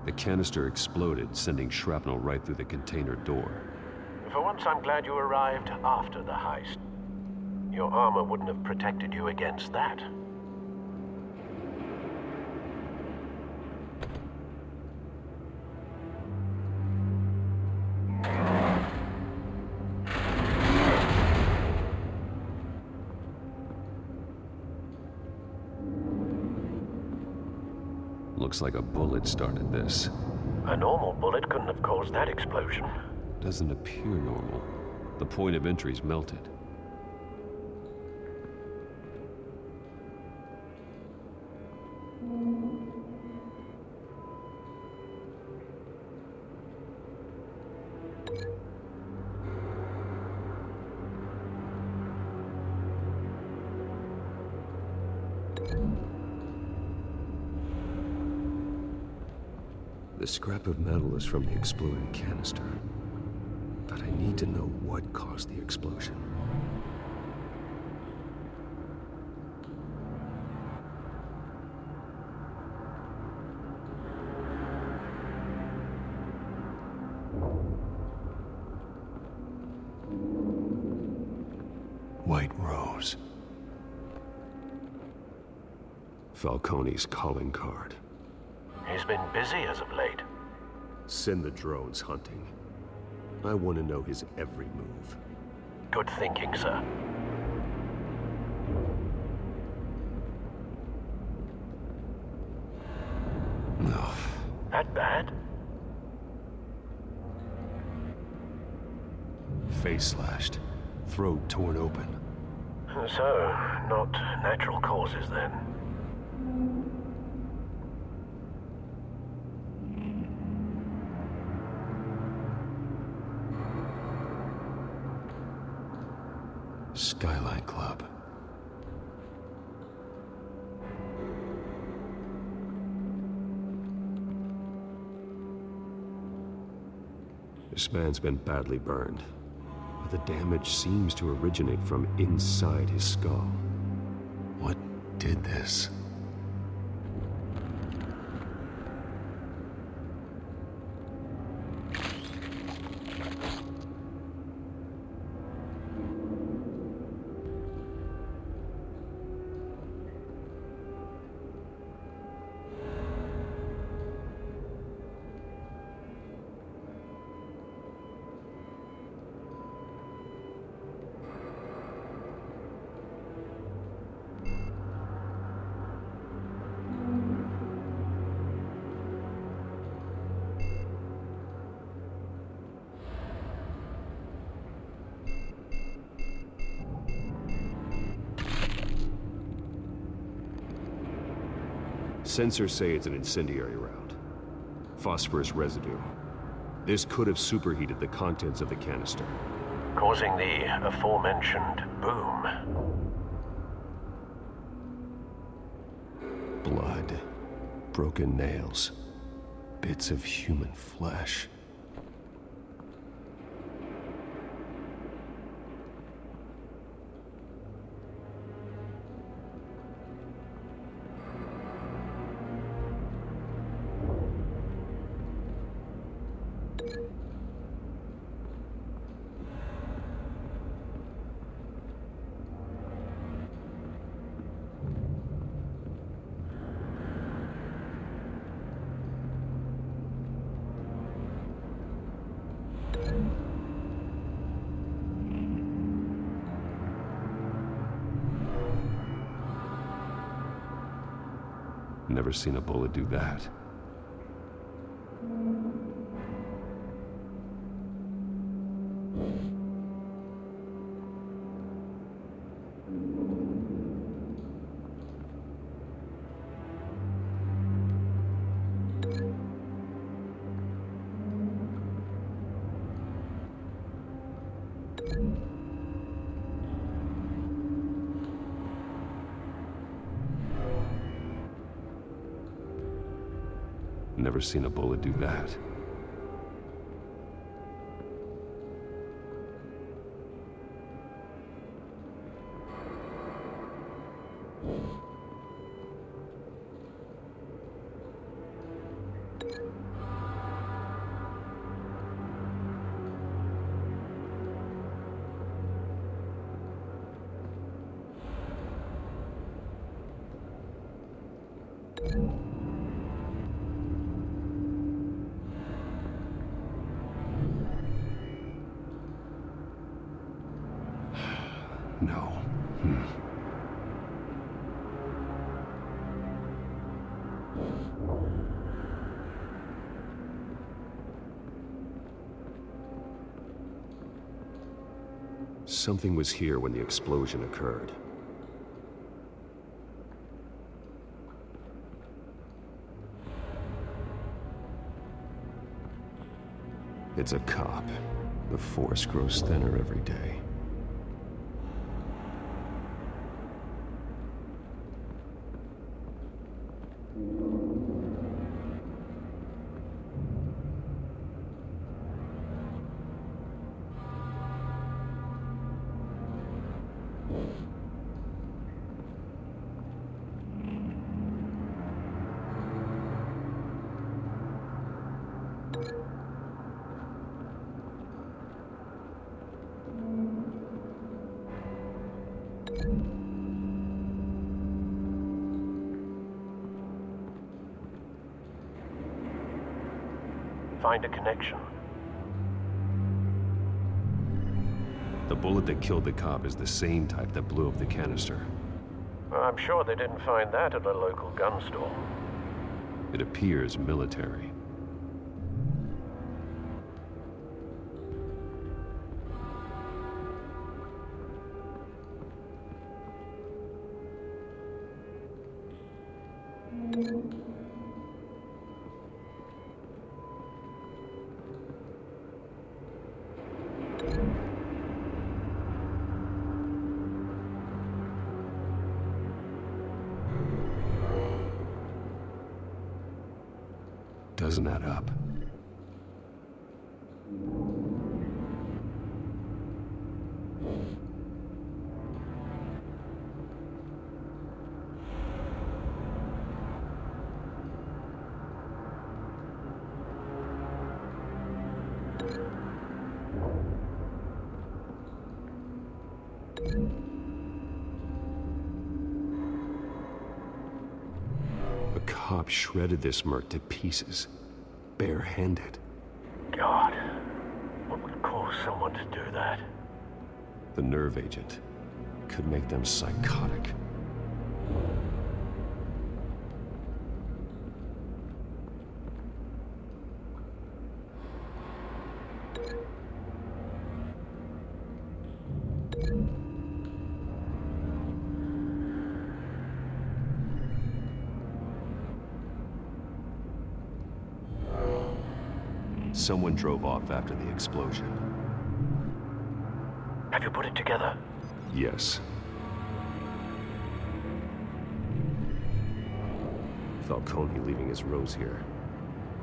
The canister exploded, sending shrapnel right through the container door. For once, I'm glad you arrived after the heist. Your armor wouldn't have protected you against that. Looks like a bullet started this. A normal bullet couldn't have caused that explosion. Doesn't appear normal. The point of entry's melted. The scrap of metal is from the exploded canister. But I need to know what caused the explosion. White Rose. Falcone's calling card. He's been busy as of late. Send the drones hunting. I want to know his every move. Good thinking, sir. No. That bad? Face slashed. Throat torn open. So, not natural causes then. Skyline Club. This man's been badly burned, but the damage seems to originate from inside his skull. What did this? Sensors say it's an incendiary round. Phosphorus residue. This could have superheated the contents of the canister, causing the aforementioned boom. Blood. Broken nails. Bits of human flesh. Never seen a bullet do that. Never seen a bullet do that. No. Something was here when the explosion occurred. It's a cop. The force grows thinner every day. Find a connection. The bullet that killed the cop is the same type that blew up the canister. I'm sure they didn't find that at a local gun store. It appears military. Doesn't add up. A cop shredded this merc to pieces, barehanded. God, what would cause someone to do that? The nerve agent could make them psychotic. Someone drove off after the explosion. Have you put it together? Yes. Falcone leaving his rose here.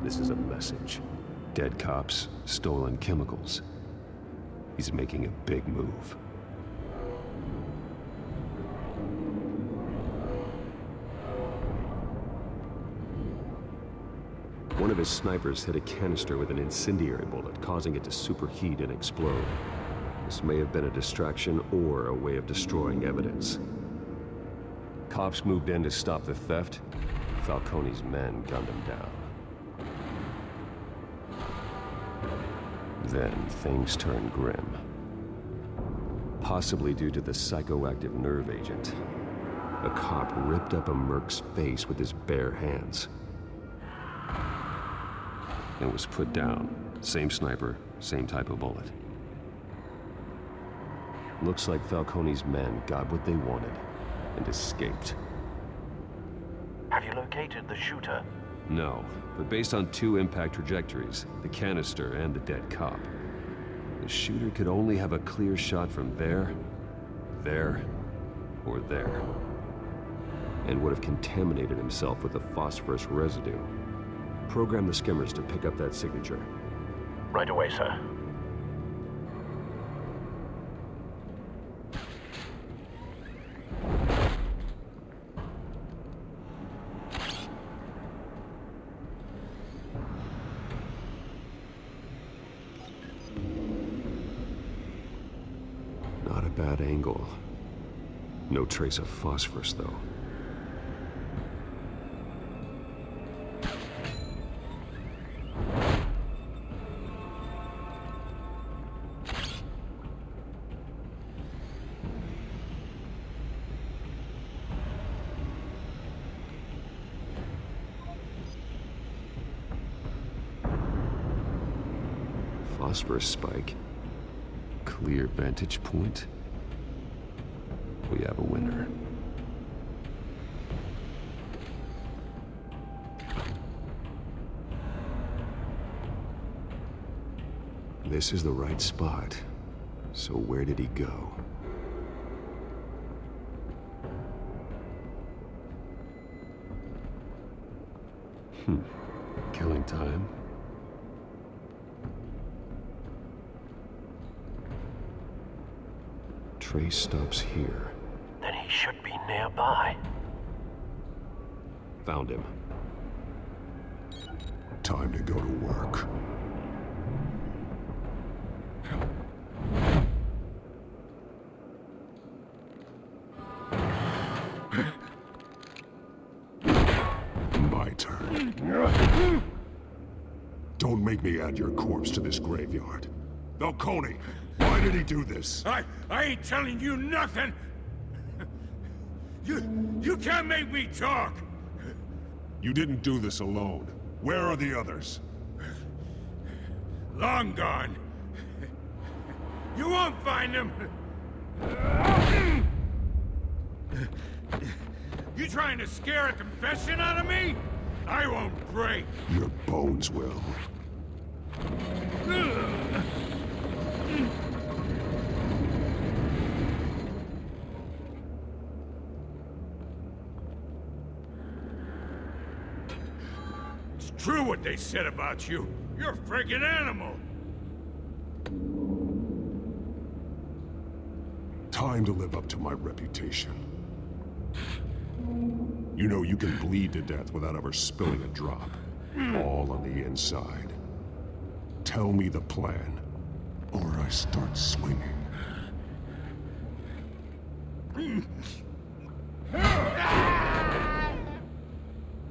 This is a message. Dead cops, stolen chemicals. He's making a big move. One of his snipers hit a canister with an incendiary bullet, causing it to superheat and explode. This may have been a distraction or a way of destroying evidence. Cops moved in to stop the theft. Falcone's men gunned him down. Then things turned grim. Possibly due to the psychoactive nerve agent. A cop ripped up a merc's face with his bare hands. And was put down. Same sniper, same type of bullet. Looks like Falcone's men got what they wanted and escaped. Have you located the shooter? No, but based on two impact trajectories, the canister and the dead cop, the shooter could only have a clear shot from there, or there, and would have contaminated himself with the phosphorus residue. Program the skimmers to pick up that signature. Right away, sir. Not a bad angle. No trace of phosphorus, though. Phosphorus spike. clear vantage point, we have a winner. This is the right spot. So where did he go? Killing time. Trace stops here. Then he should be nearby. Found him. Time to go to work. My turn. Don't make me add your corpse to this graveyard. Falcone, why did he do this? I ain't telling you nothing! You can't make me talk! You didn't do this alone. Where are the others? Long gone. You won't find them! You trying to scare a confession out of me? I won't break. Your bones will. It's true what they said about you. You're a friggin' animal. Time to live up to my reputation. You know you can bleed to death without ever spilling a drop. All on the inside. Tell me the plan, or I start swinging.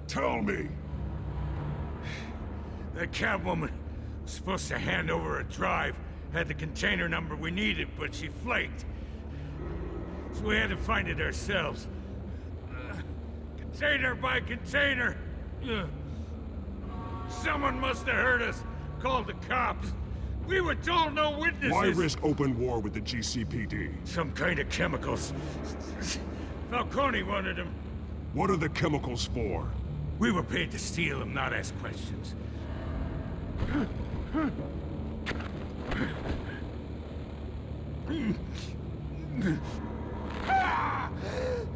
Tell me! That Catwoman was supposed to hand over a drive, had the container number we needed, but she flaked. So we had to find it ourselves. Container by container! Someone must have heard us, called the cops. We were told no witnesses! Why risk open war with the GCPD? Some kind of chemicals. Falcone wanted them. What are the chemicals for? We were paid to steal them, not ask questions.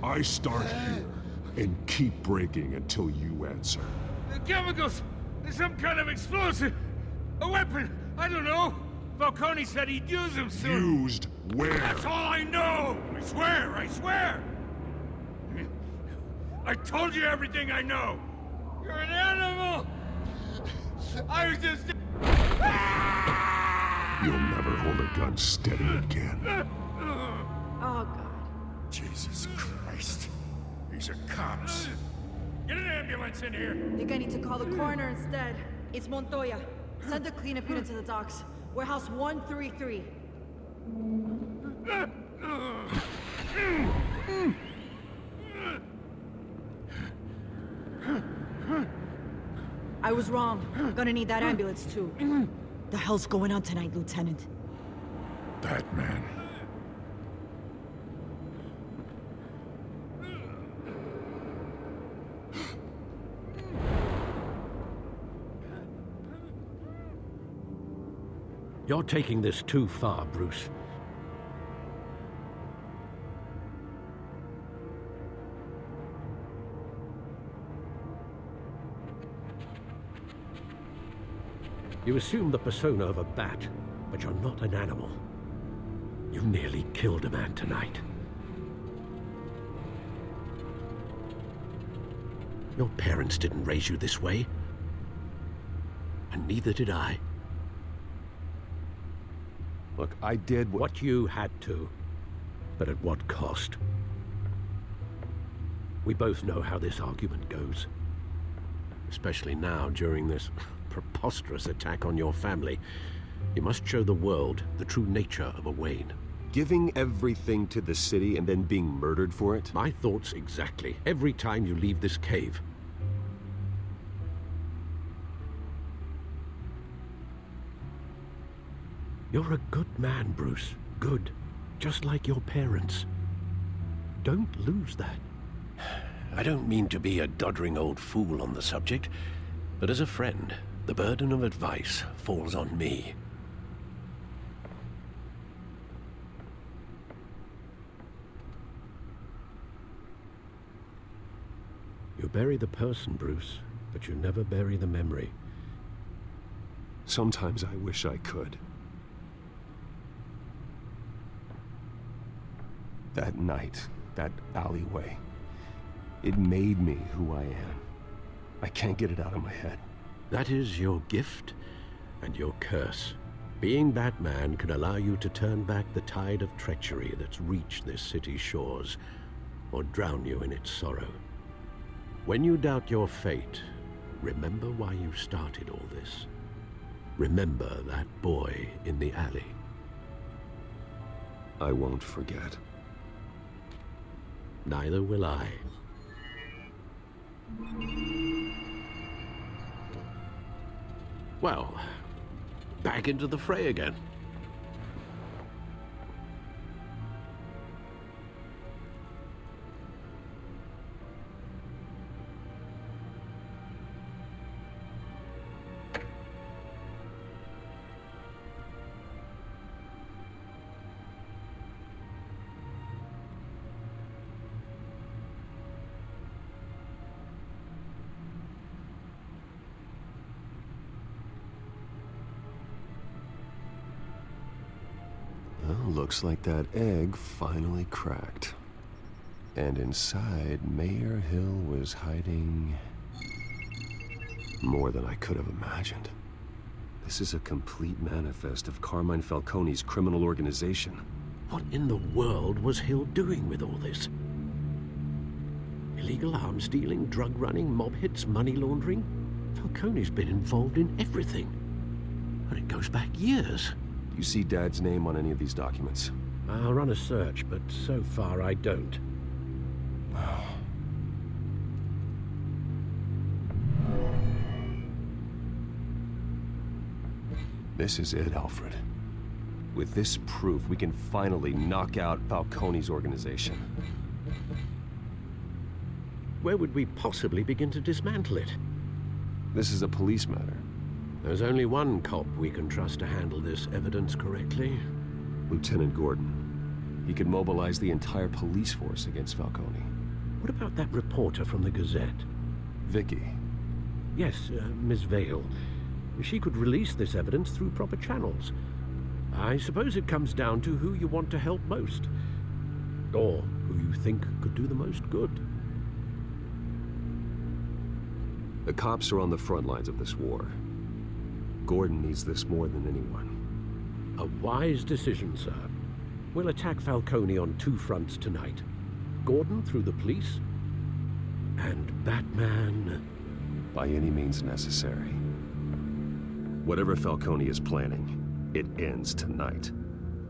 I start here and keep breaking until you answer. The chemicals! Some kind of explosive! A weapon! I don't know! Falcone said he'd use them soon! Used where? That's all I know! I swear! I swear! I told you everything I know! You're an animal! I was just... You'll never hold a gun steady again. Oh, God. Jesus Christ. These are cops. Get an ambulance in here! Think I need to call the coroner instead. It's Montoya. Send a cleanup unit to the docks. Warehouse 133. I was wrong. Gonna need that ambulance too. The hell's going on tonight, Lieutenant? Batman. You're taking this too far, Bruce. You assume the persona of a bat, but you're not an animal. You nearly killed a man tonight. Your parents didn't raise you this way. And neither did I. Look, I did what you had to, but at what cost? We both know how this argument goes. Especially now, during this preposterous attack on your family. You must show the world the true nature of a Wayne. Giving everything to the city and then being murdered for it? My thoughts exactly. Every time you leave this cave. You're a good man, Bruce. Good. Just like your parents. Don't lose that. I don't mean to be a doddering old fool on the subject, but as a friend, the burden of advice falls on me. You bury the person, Bruce, but you never bury the memory. Sometimes I wish I could. That night, that alleyway, it made me who I am. I can't get it out of my head. That is your gift and your curse. Being Batman can allow you to turn back the tide of treachery that's reached this city's shores, or drown you in its sorrow. When you doubt your fate, remember why you started all this. Remember that boy in the alley. I won't forget. Neither will I. Well, back into the fray again. Well, looks like that egg finally cracked. And inside, Mayor Hill was hiding more than I could have imagined. This is a complete manifest of Carmine Falcone's criminal organization. What in the world was Hill doing with all this? Illegal arms dealing, drug running, mob hits, money laundering? Falcone's been involved in everything. And it goes back years. You see Dad's name on any of these documents? I'll run a search, but so far I don't. This is it, Alfred. With this proof, we can finally knock out Falcone's organization. Where would we possibly begin to dismantle it? This is a police matter. There's only one cop we can trust to handle this evidence correctly. Lieutenant Gordon. He could mobilize the entire police force against Falcone. What about that reporter from the Gazette? Vicky. Yes, Miss Vale. She could release this evidence through proper channels. I suppose it comes down to who you want to help most. Or who you think could do the most good. The cops are on the front lines of this war. Gordon needs this more than anyone. A wise decision, sir. We'll attack Falcone on two fronts tonight. Gordon through the police, and Batman... by any means necessary. Whatever Falcone is planning, it ends tonight.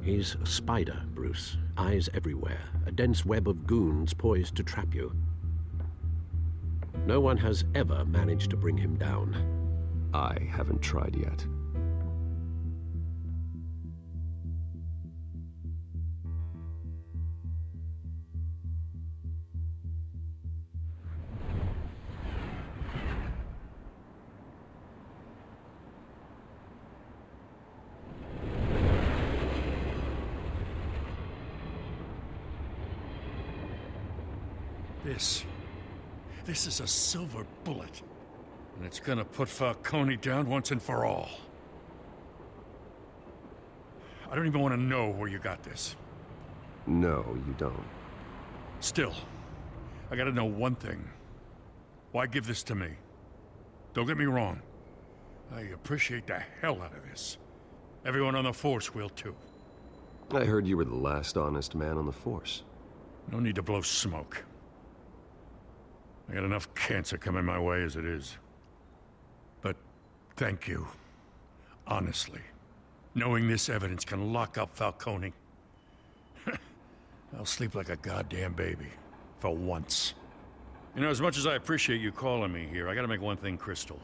He's a spider, Bruce. Eyes everywhere. A dense web of goons poised to trap you. No one has ever managed to bring him down. I haven't tried yet. This is a silver bullet. And it's gonna put Falcone down once and for all. I don't even want to know where you got this. No, you don't. Still, I gotta know one thing. Why give this to me? Don't get me wrong. I appreciate the hell out of this. Everyone on the force will too. I heard you were the last honest man on the force. No need to blow smoke. I got enough cancer coming my way as it is. But thank you. Honestly. Knowing this evidence can lock up Falcone. I'll sleep like a goddamn baby. For once. You know, as much as I appreciate you calling me here, I gotta make one thing crystal.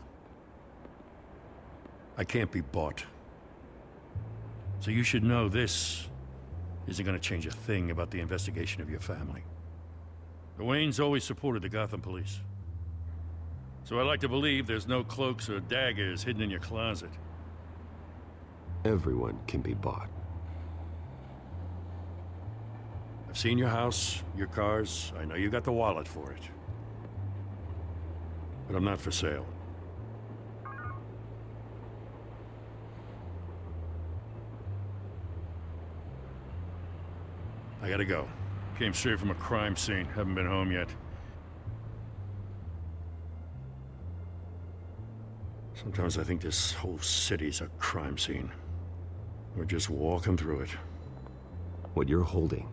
I can't be bought. So you should know this isn't going to change a thing about the investigation of your family. The Waynes always supported the Gotham police. So I like to believe there's no cloaks or daggers hidden in your closet. Everyone can be bought. I've seen your house, your cars. I know you got the wallet for it. But I'm not for sale. I gotta go. Came straight from a crime scene. Haven't been home yet. Sometimes I think this whole city's a crime scene. We're just walking through it. What you're holding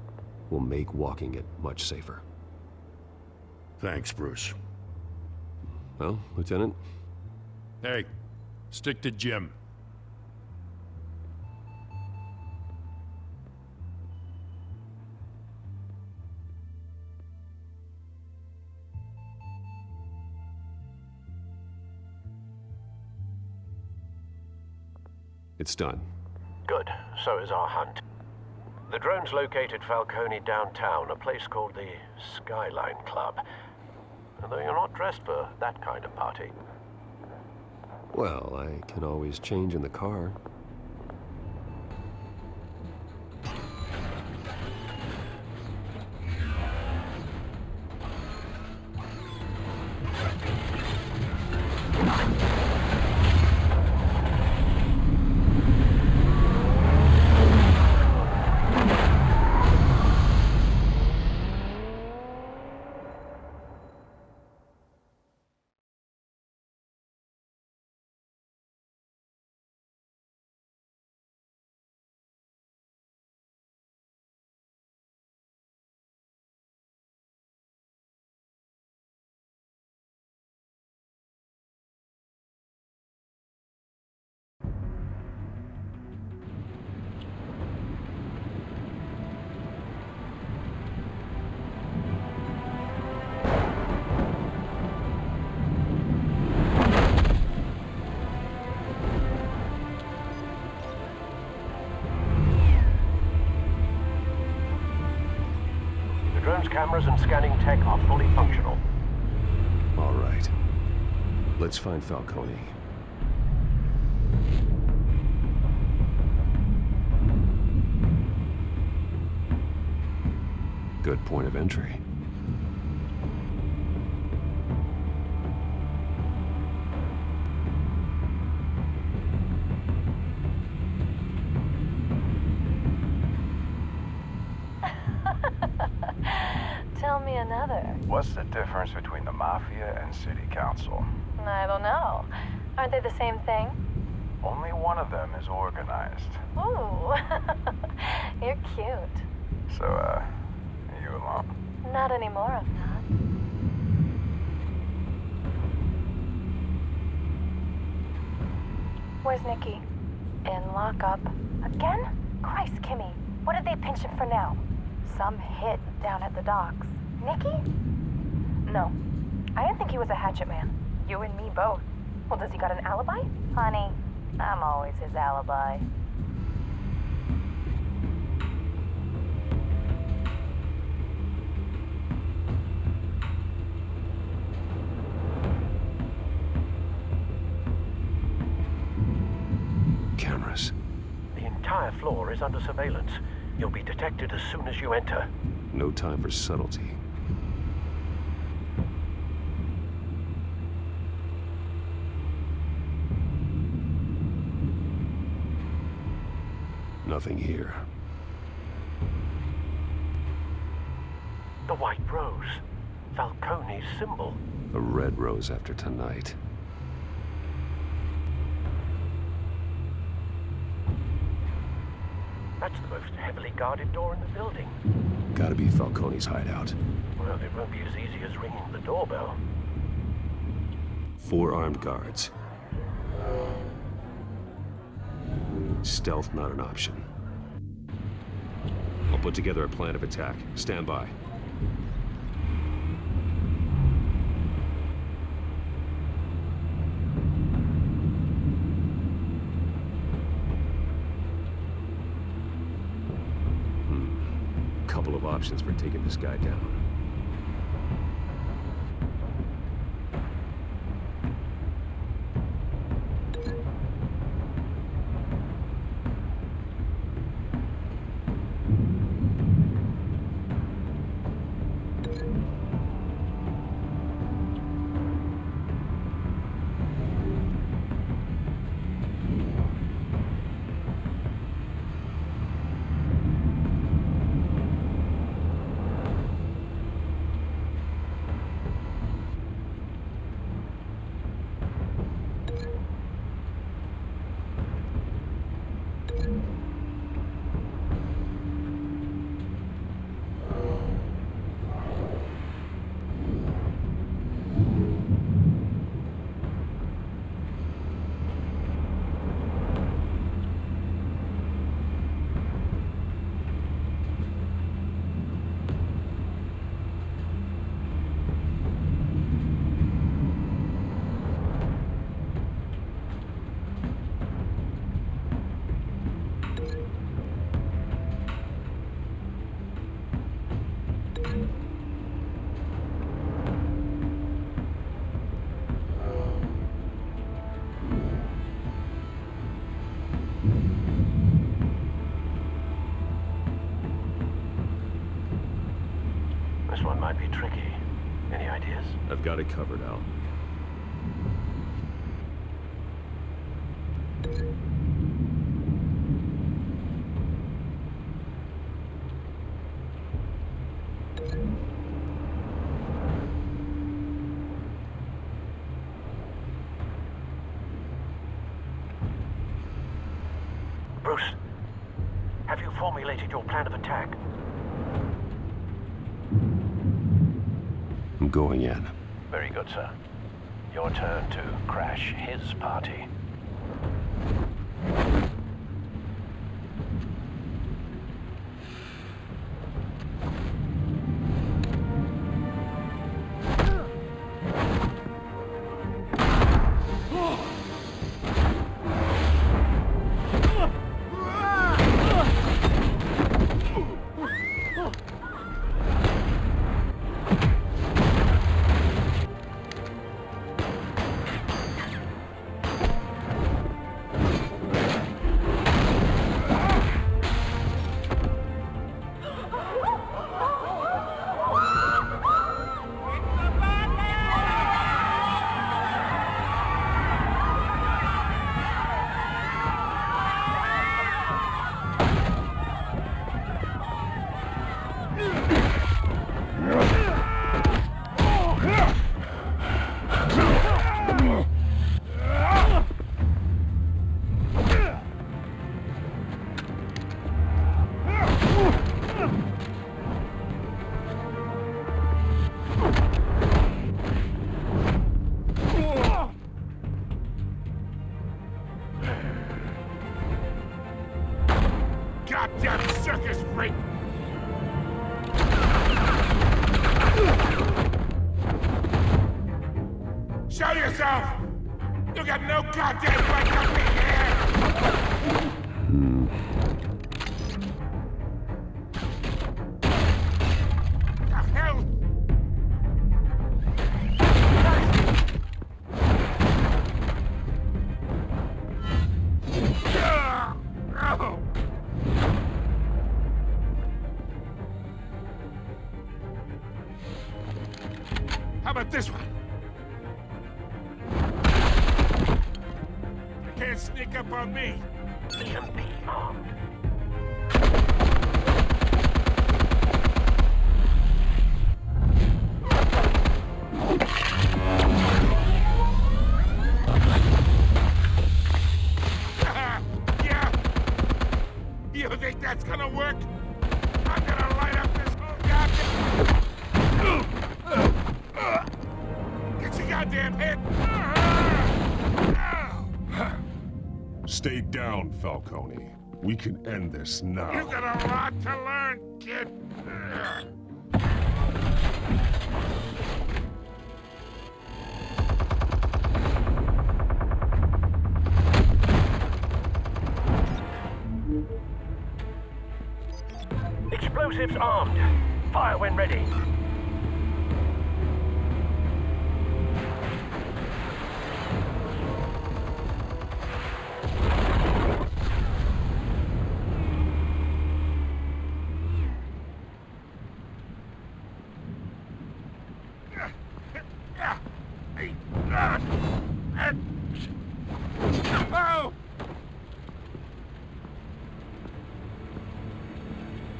will make walking it much safer. Thanks, Bruce. Well, Lieutenant? Hey, stick to Jim. It's done. Good. So is our hunt. The drones located Falcone downtown, a place called the Skyline Club. Although you're not dressed for that kind of party. Well, I can always change in the car. Cameras and scanning tech are fully functional. All right. Let's find Falcone. Good point of entry. Tell me another. What's the difference between the Mafia and City Council? I don't know. Aren't they the same thing? Only one of them is organized. Ooh, you're cute. So, are you alone? Not anymore, I'm not. Where's Nikki? In lockup. Again? Christ, Kimmy. What did they pinch him for now? Some hit down at the docks. Nikki? No. I didn't think he was a hatchet man. You and me both. Well, does he got an alibi? Honey, I'm always his alibi. Cameras. The entire floor is under surveillance. You'll be detected as soon as you enter. No time for subtlety. Nothing here. The white rose. Falcone's symbol. A red rose after tonight. That's the most heavily guarded door in the building. Gotta be Falcone's hideout. Well, it won't be as easy as ringing the doorbell. 4 armed guards. Stealth not an option. I'll put together a plan of attack. Stand by. couple of options for taking this guy down. This one might be tricky. Any ideas? I've got it covered, Al. Bruce, have you formulated your plan of attack? I'm going in. Very good, sir. Your turn to crash his party. Goddamn circus freak! Show yourself! You got no goddamn right to be here! The hell? How about this one? You can't sneak up on me. EMP armed. Yeah? You think that's gonna work? I'm gonna light up this whole goddamn... Get your goddamn head! Stay down, Falcone. We can end this now. You got a lot to learn, kid. Explosives armed. Fire when ready.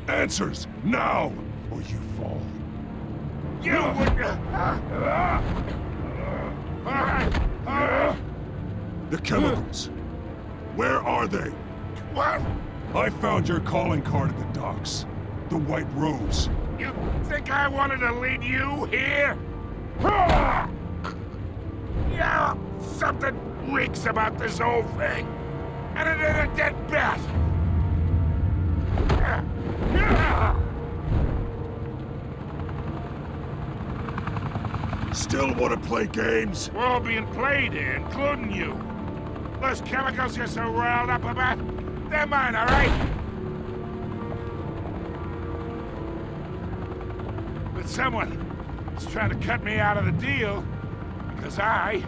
Answers, now, or you fall. You would... The chemicals. Where are they? What? I found your calling card at the docks. The White Rose. You think I wanted to lead you here? Yeah, something reeks about this whole thing. And it ain't a dead bat. Still want to play games? We're all being played here, including you. Those chemicals you're so riled up about, they're mine, all right? But someone is trying to cut me out of the deal because I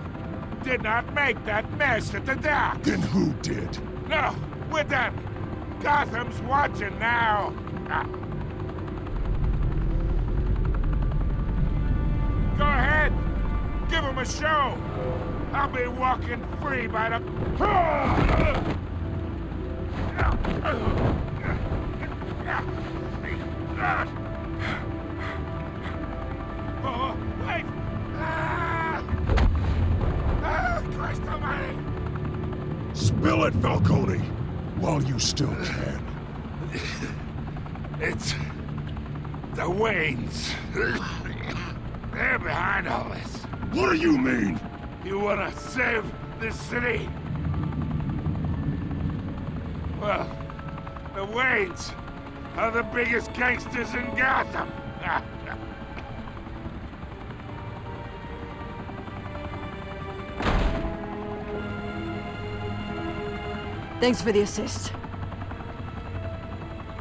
did not make that mess at the dock. Then who did? No, we're done. Gotham's watching now. Go ahead. Give him a show. I'll be walking free by the... Oh, wait! Christ almighty! Spill it, Falcone, while you still can. It's... the Waynes. They're behind all this. What do you mean? You wanna save this city? Well, the Waynes are the biggest gangsters in Gotham. Thanks for the assist.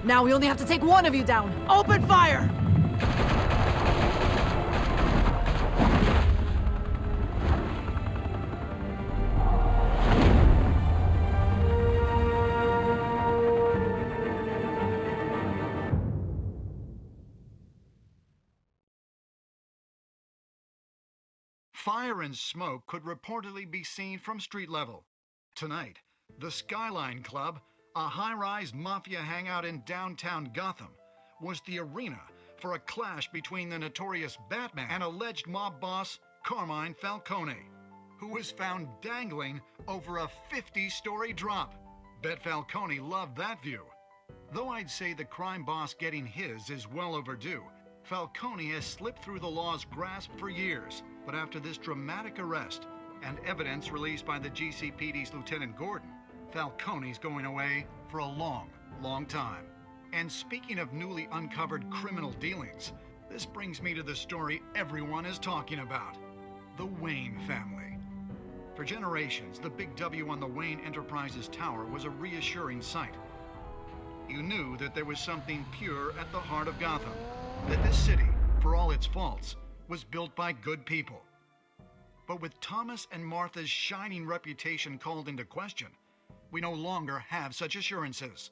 Now we only have to take one of you down. Open fire! Fire and smoke could reportedly be seen from street level. Tonight, the Skyline Club, a high-rise mafia hangout in downtown Gotham, was the arena for a clash between the notorious Batman and alleged mob boss Carmine Falcone, who was found dangling over a 50-story drop. Bet Falcone loved that view. Though I'd say the crime boss getting his is well overdue, Falcone has slipped through the law's grasp for years. But after this dramatic arrest and evidence released by the GCPD's Lieutenant Gordon, Falcone's going away for a long, long time. And speaking of newly uncovered criminal dealings, this brings me to the story everyone is talking about: the Wayne family. For generations, the big W on the Wayne Enterprises Tower was a reassuring sight. You knew that there was something pure at the heart of Gotham, that this city, for all its faults, was built by good people. But with Thomas and Martha's shining reputation called into question, we no longer have such assurances.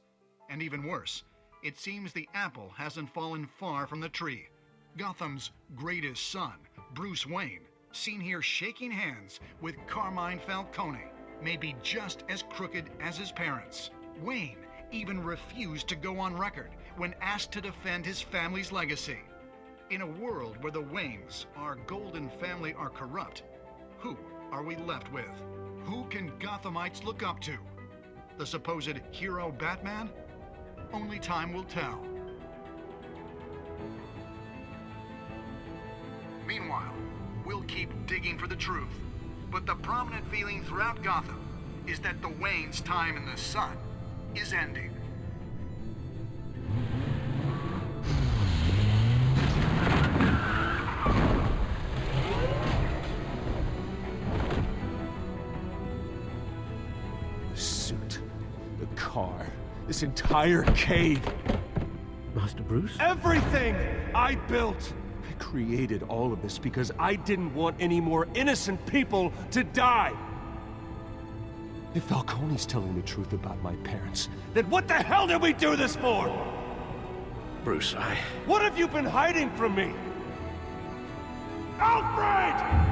And even worse, it seems the apple hasn't fallen far from the tree. Gotham's greatest son, Bruce Wayne, seen here shaking hands with Carmine Falcone, may be just as crooked as his parents. Wayne even refused to go on record when asked to defend his family's legacy. In a world where the Waynes, our golden family, are corrupt, who are we left with? Who can Gothamites look up to? The supposed hero Batman? Only time will tell. Meanwhile, we'll keep digging for the truth. But the prominent feeling throughout Gotham is that the Waynes' time in the sun is ending. The suit, the car, this entire cave. Master Bruce? Everything I built! I created all of this because I didn't want any more innocent people to die! If Falcone's telling the truth about my parents, then what the hell did we do this for? Bruce, What have you been hiding from me? Alfred!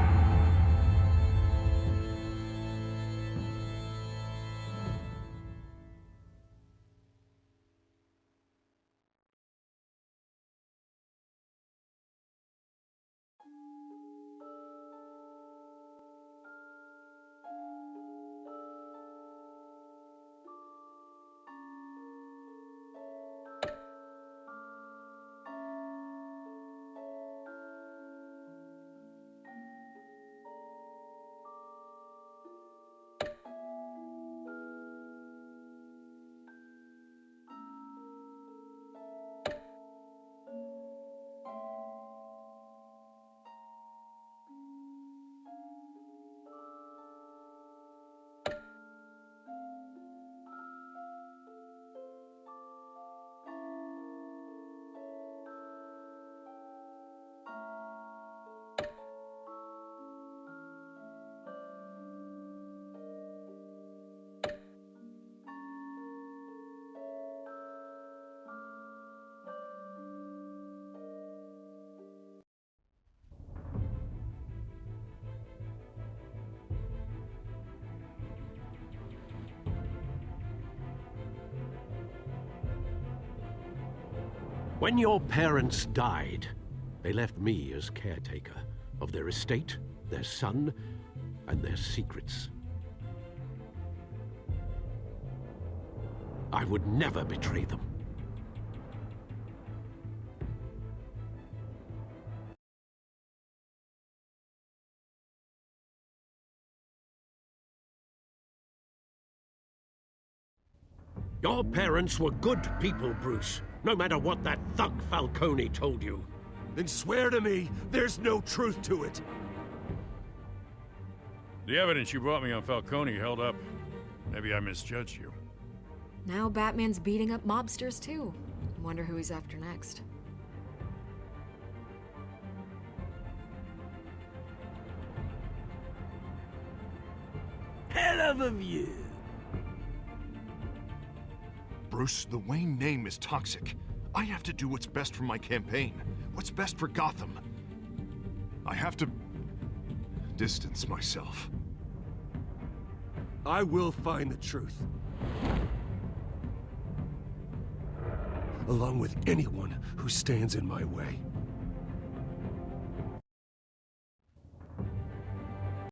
When your parents died, they left me as caretaker of their estate, their son, and their secrets. I would never betray them. Your parents were good people, Bruce. No matter what that thug Falcone told you. Then swear to me there's no truth to it. The evidence you brought me on Falcone held up. Maybe I misjudged you. Now Batman's beating up mobsters too. Wonder who he's after next. Hell of a view. Bruce, the Wayne name is toxic. I have to do what's best for my campaign. What's best for Gotham. I have to distance myself. I will find the truth. Along with anyone who stands in my way.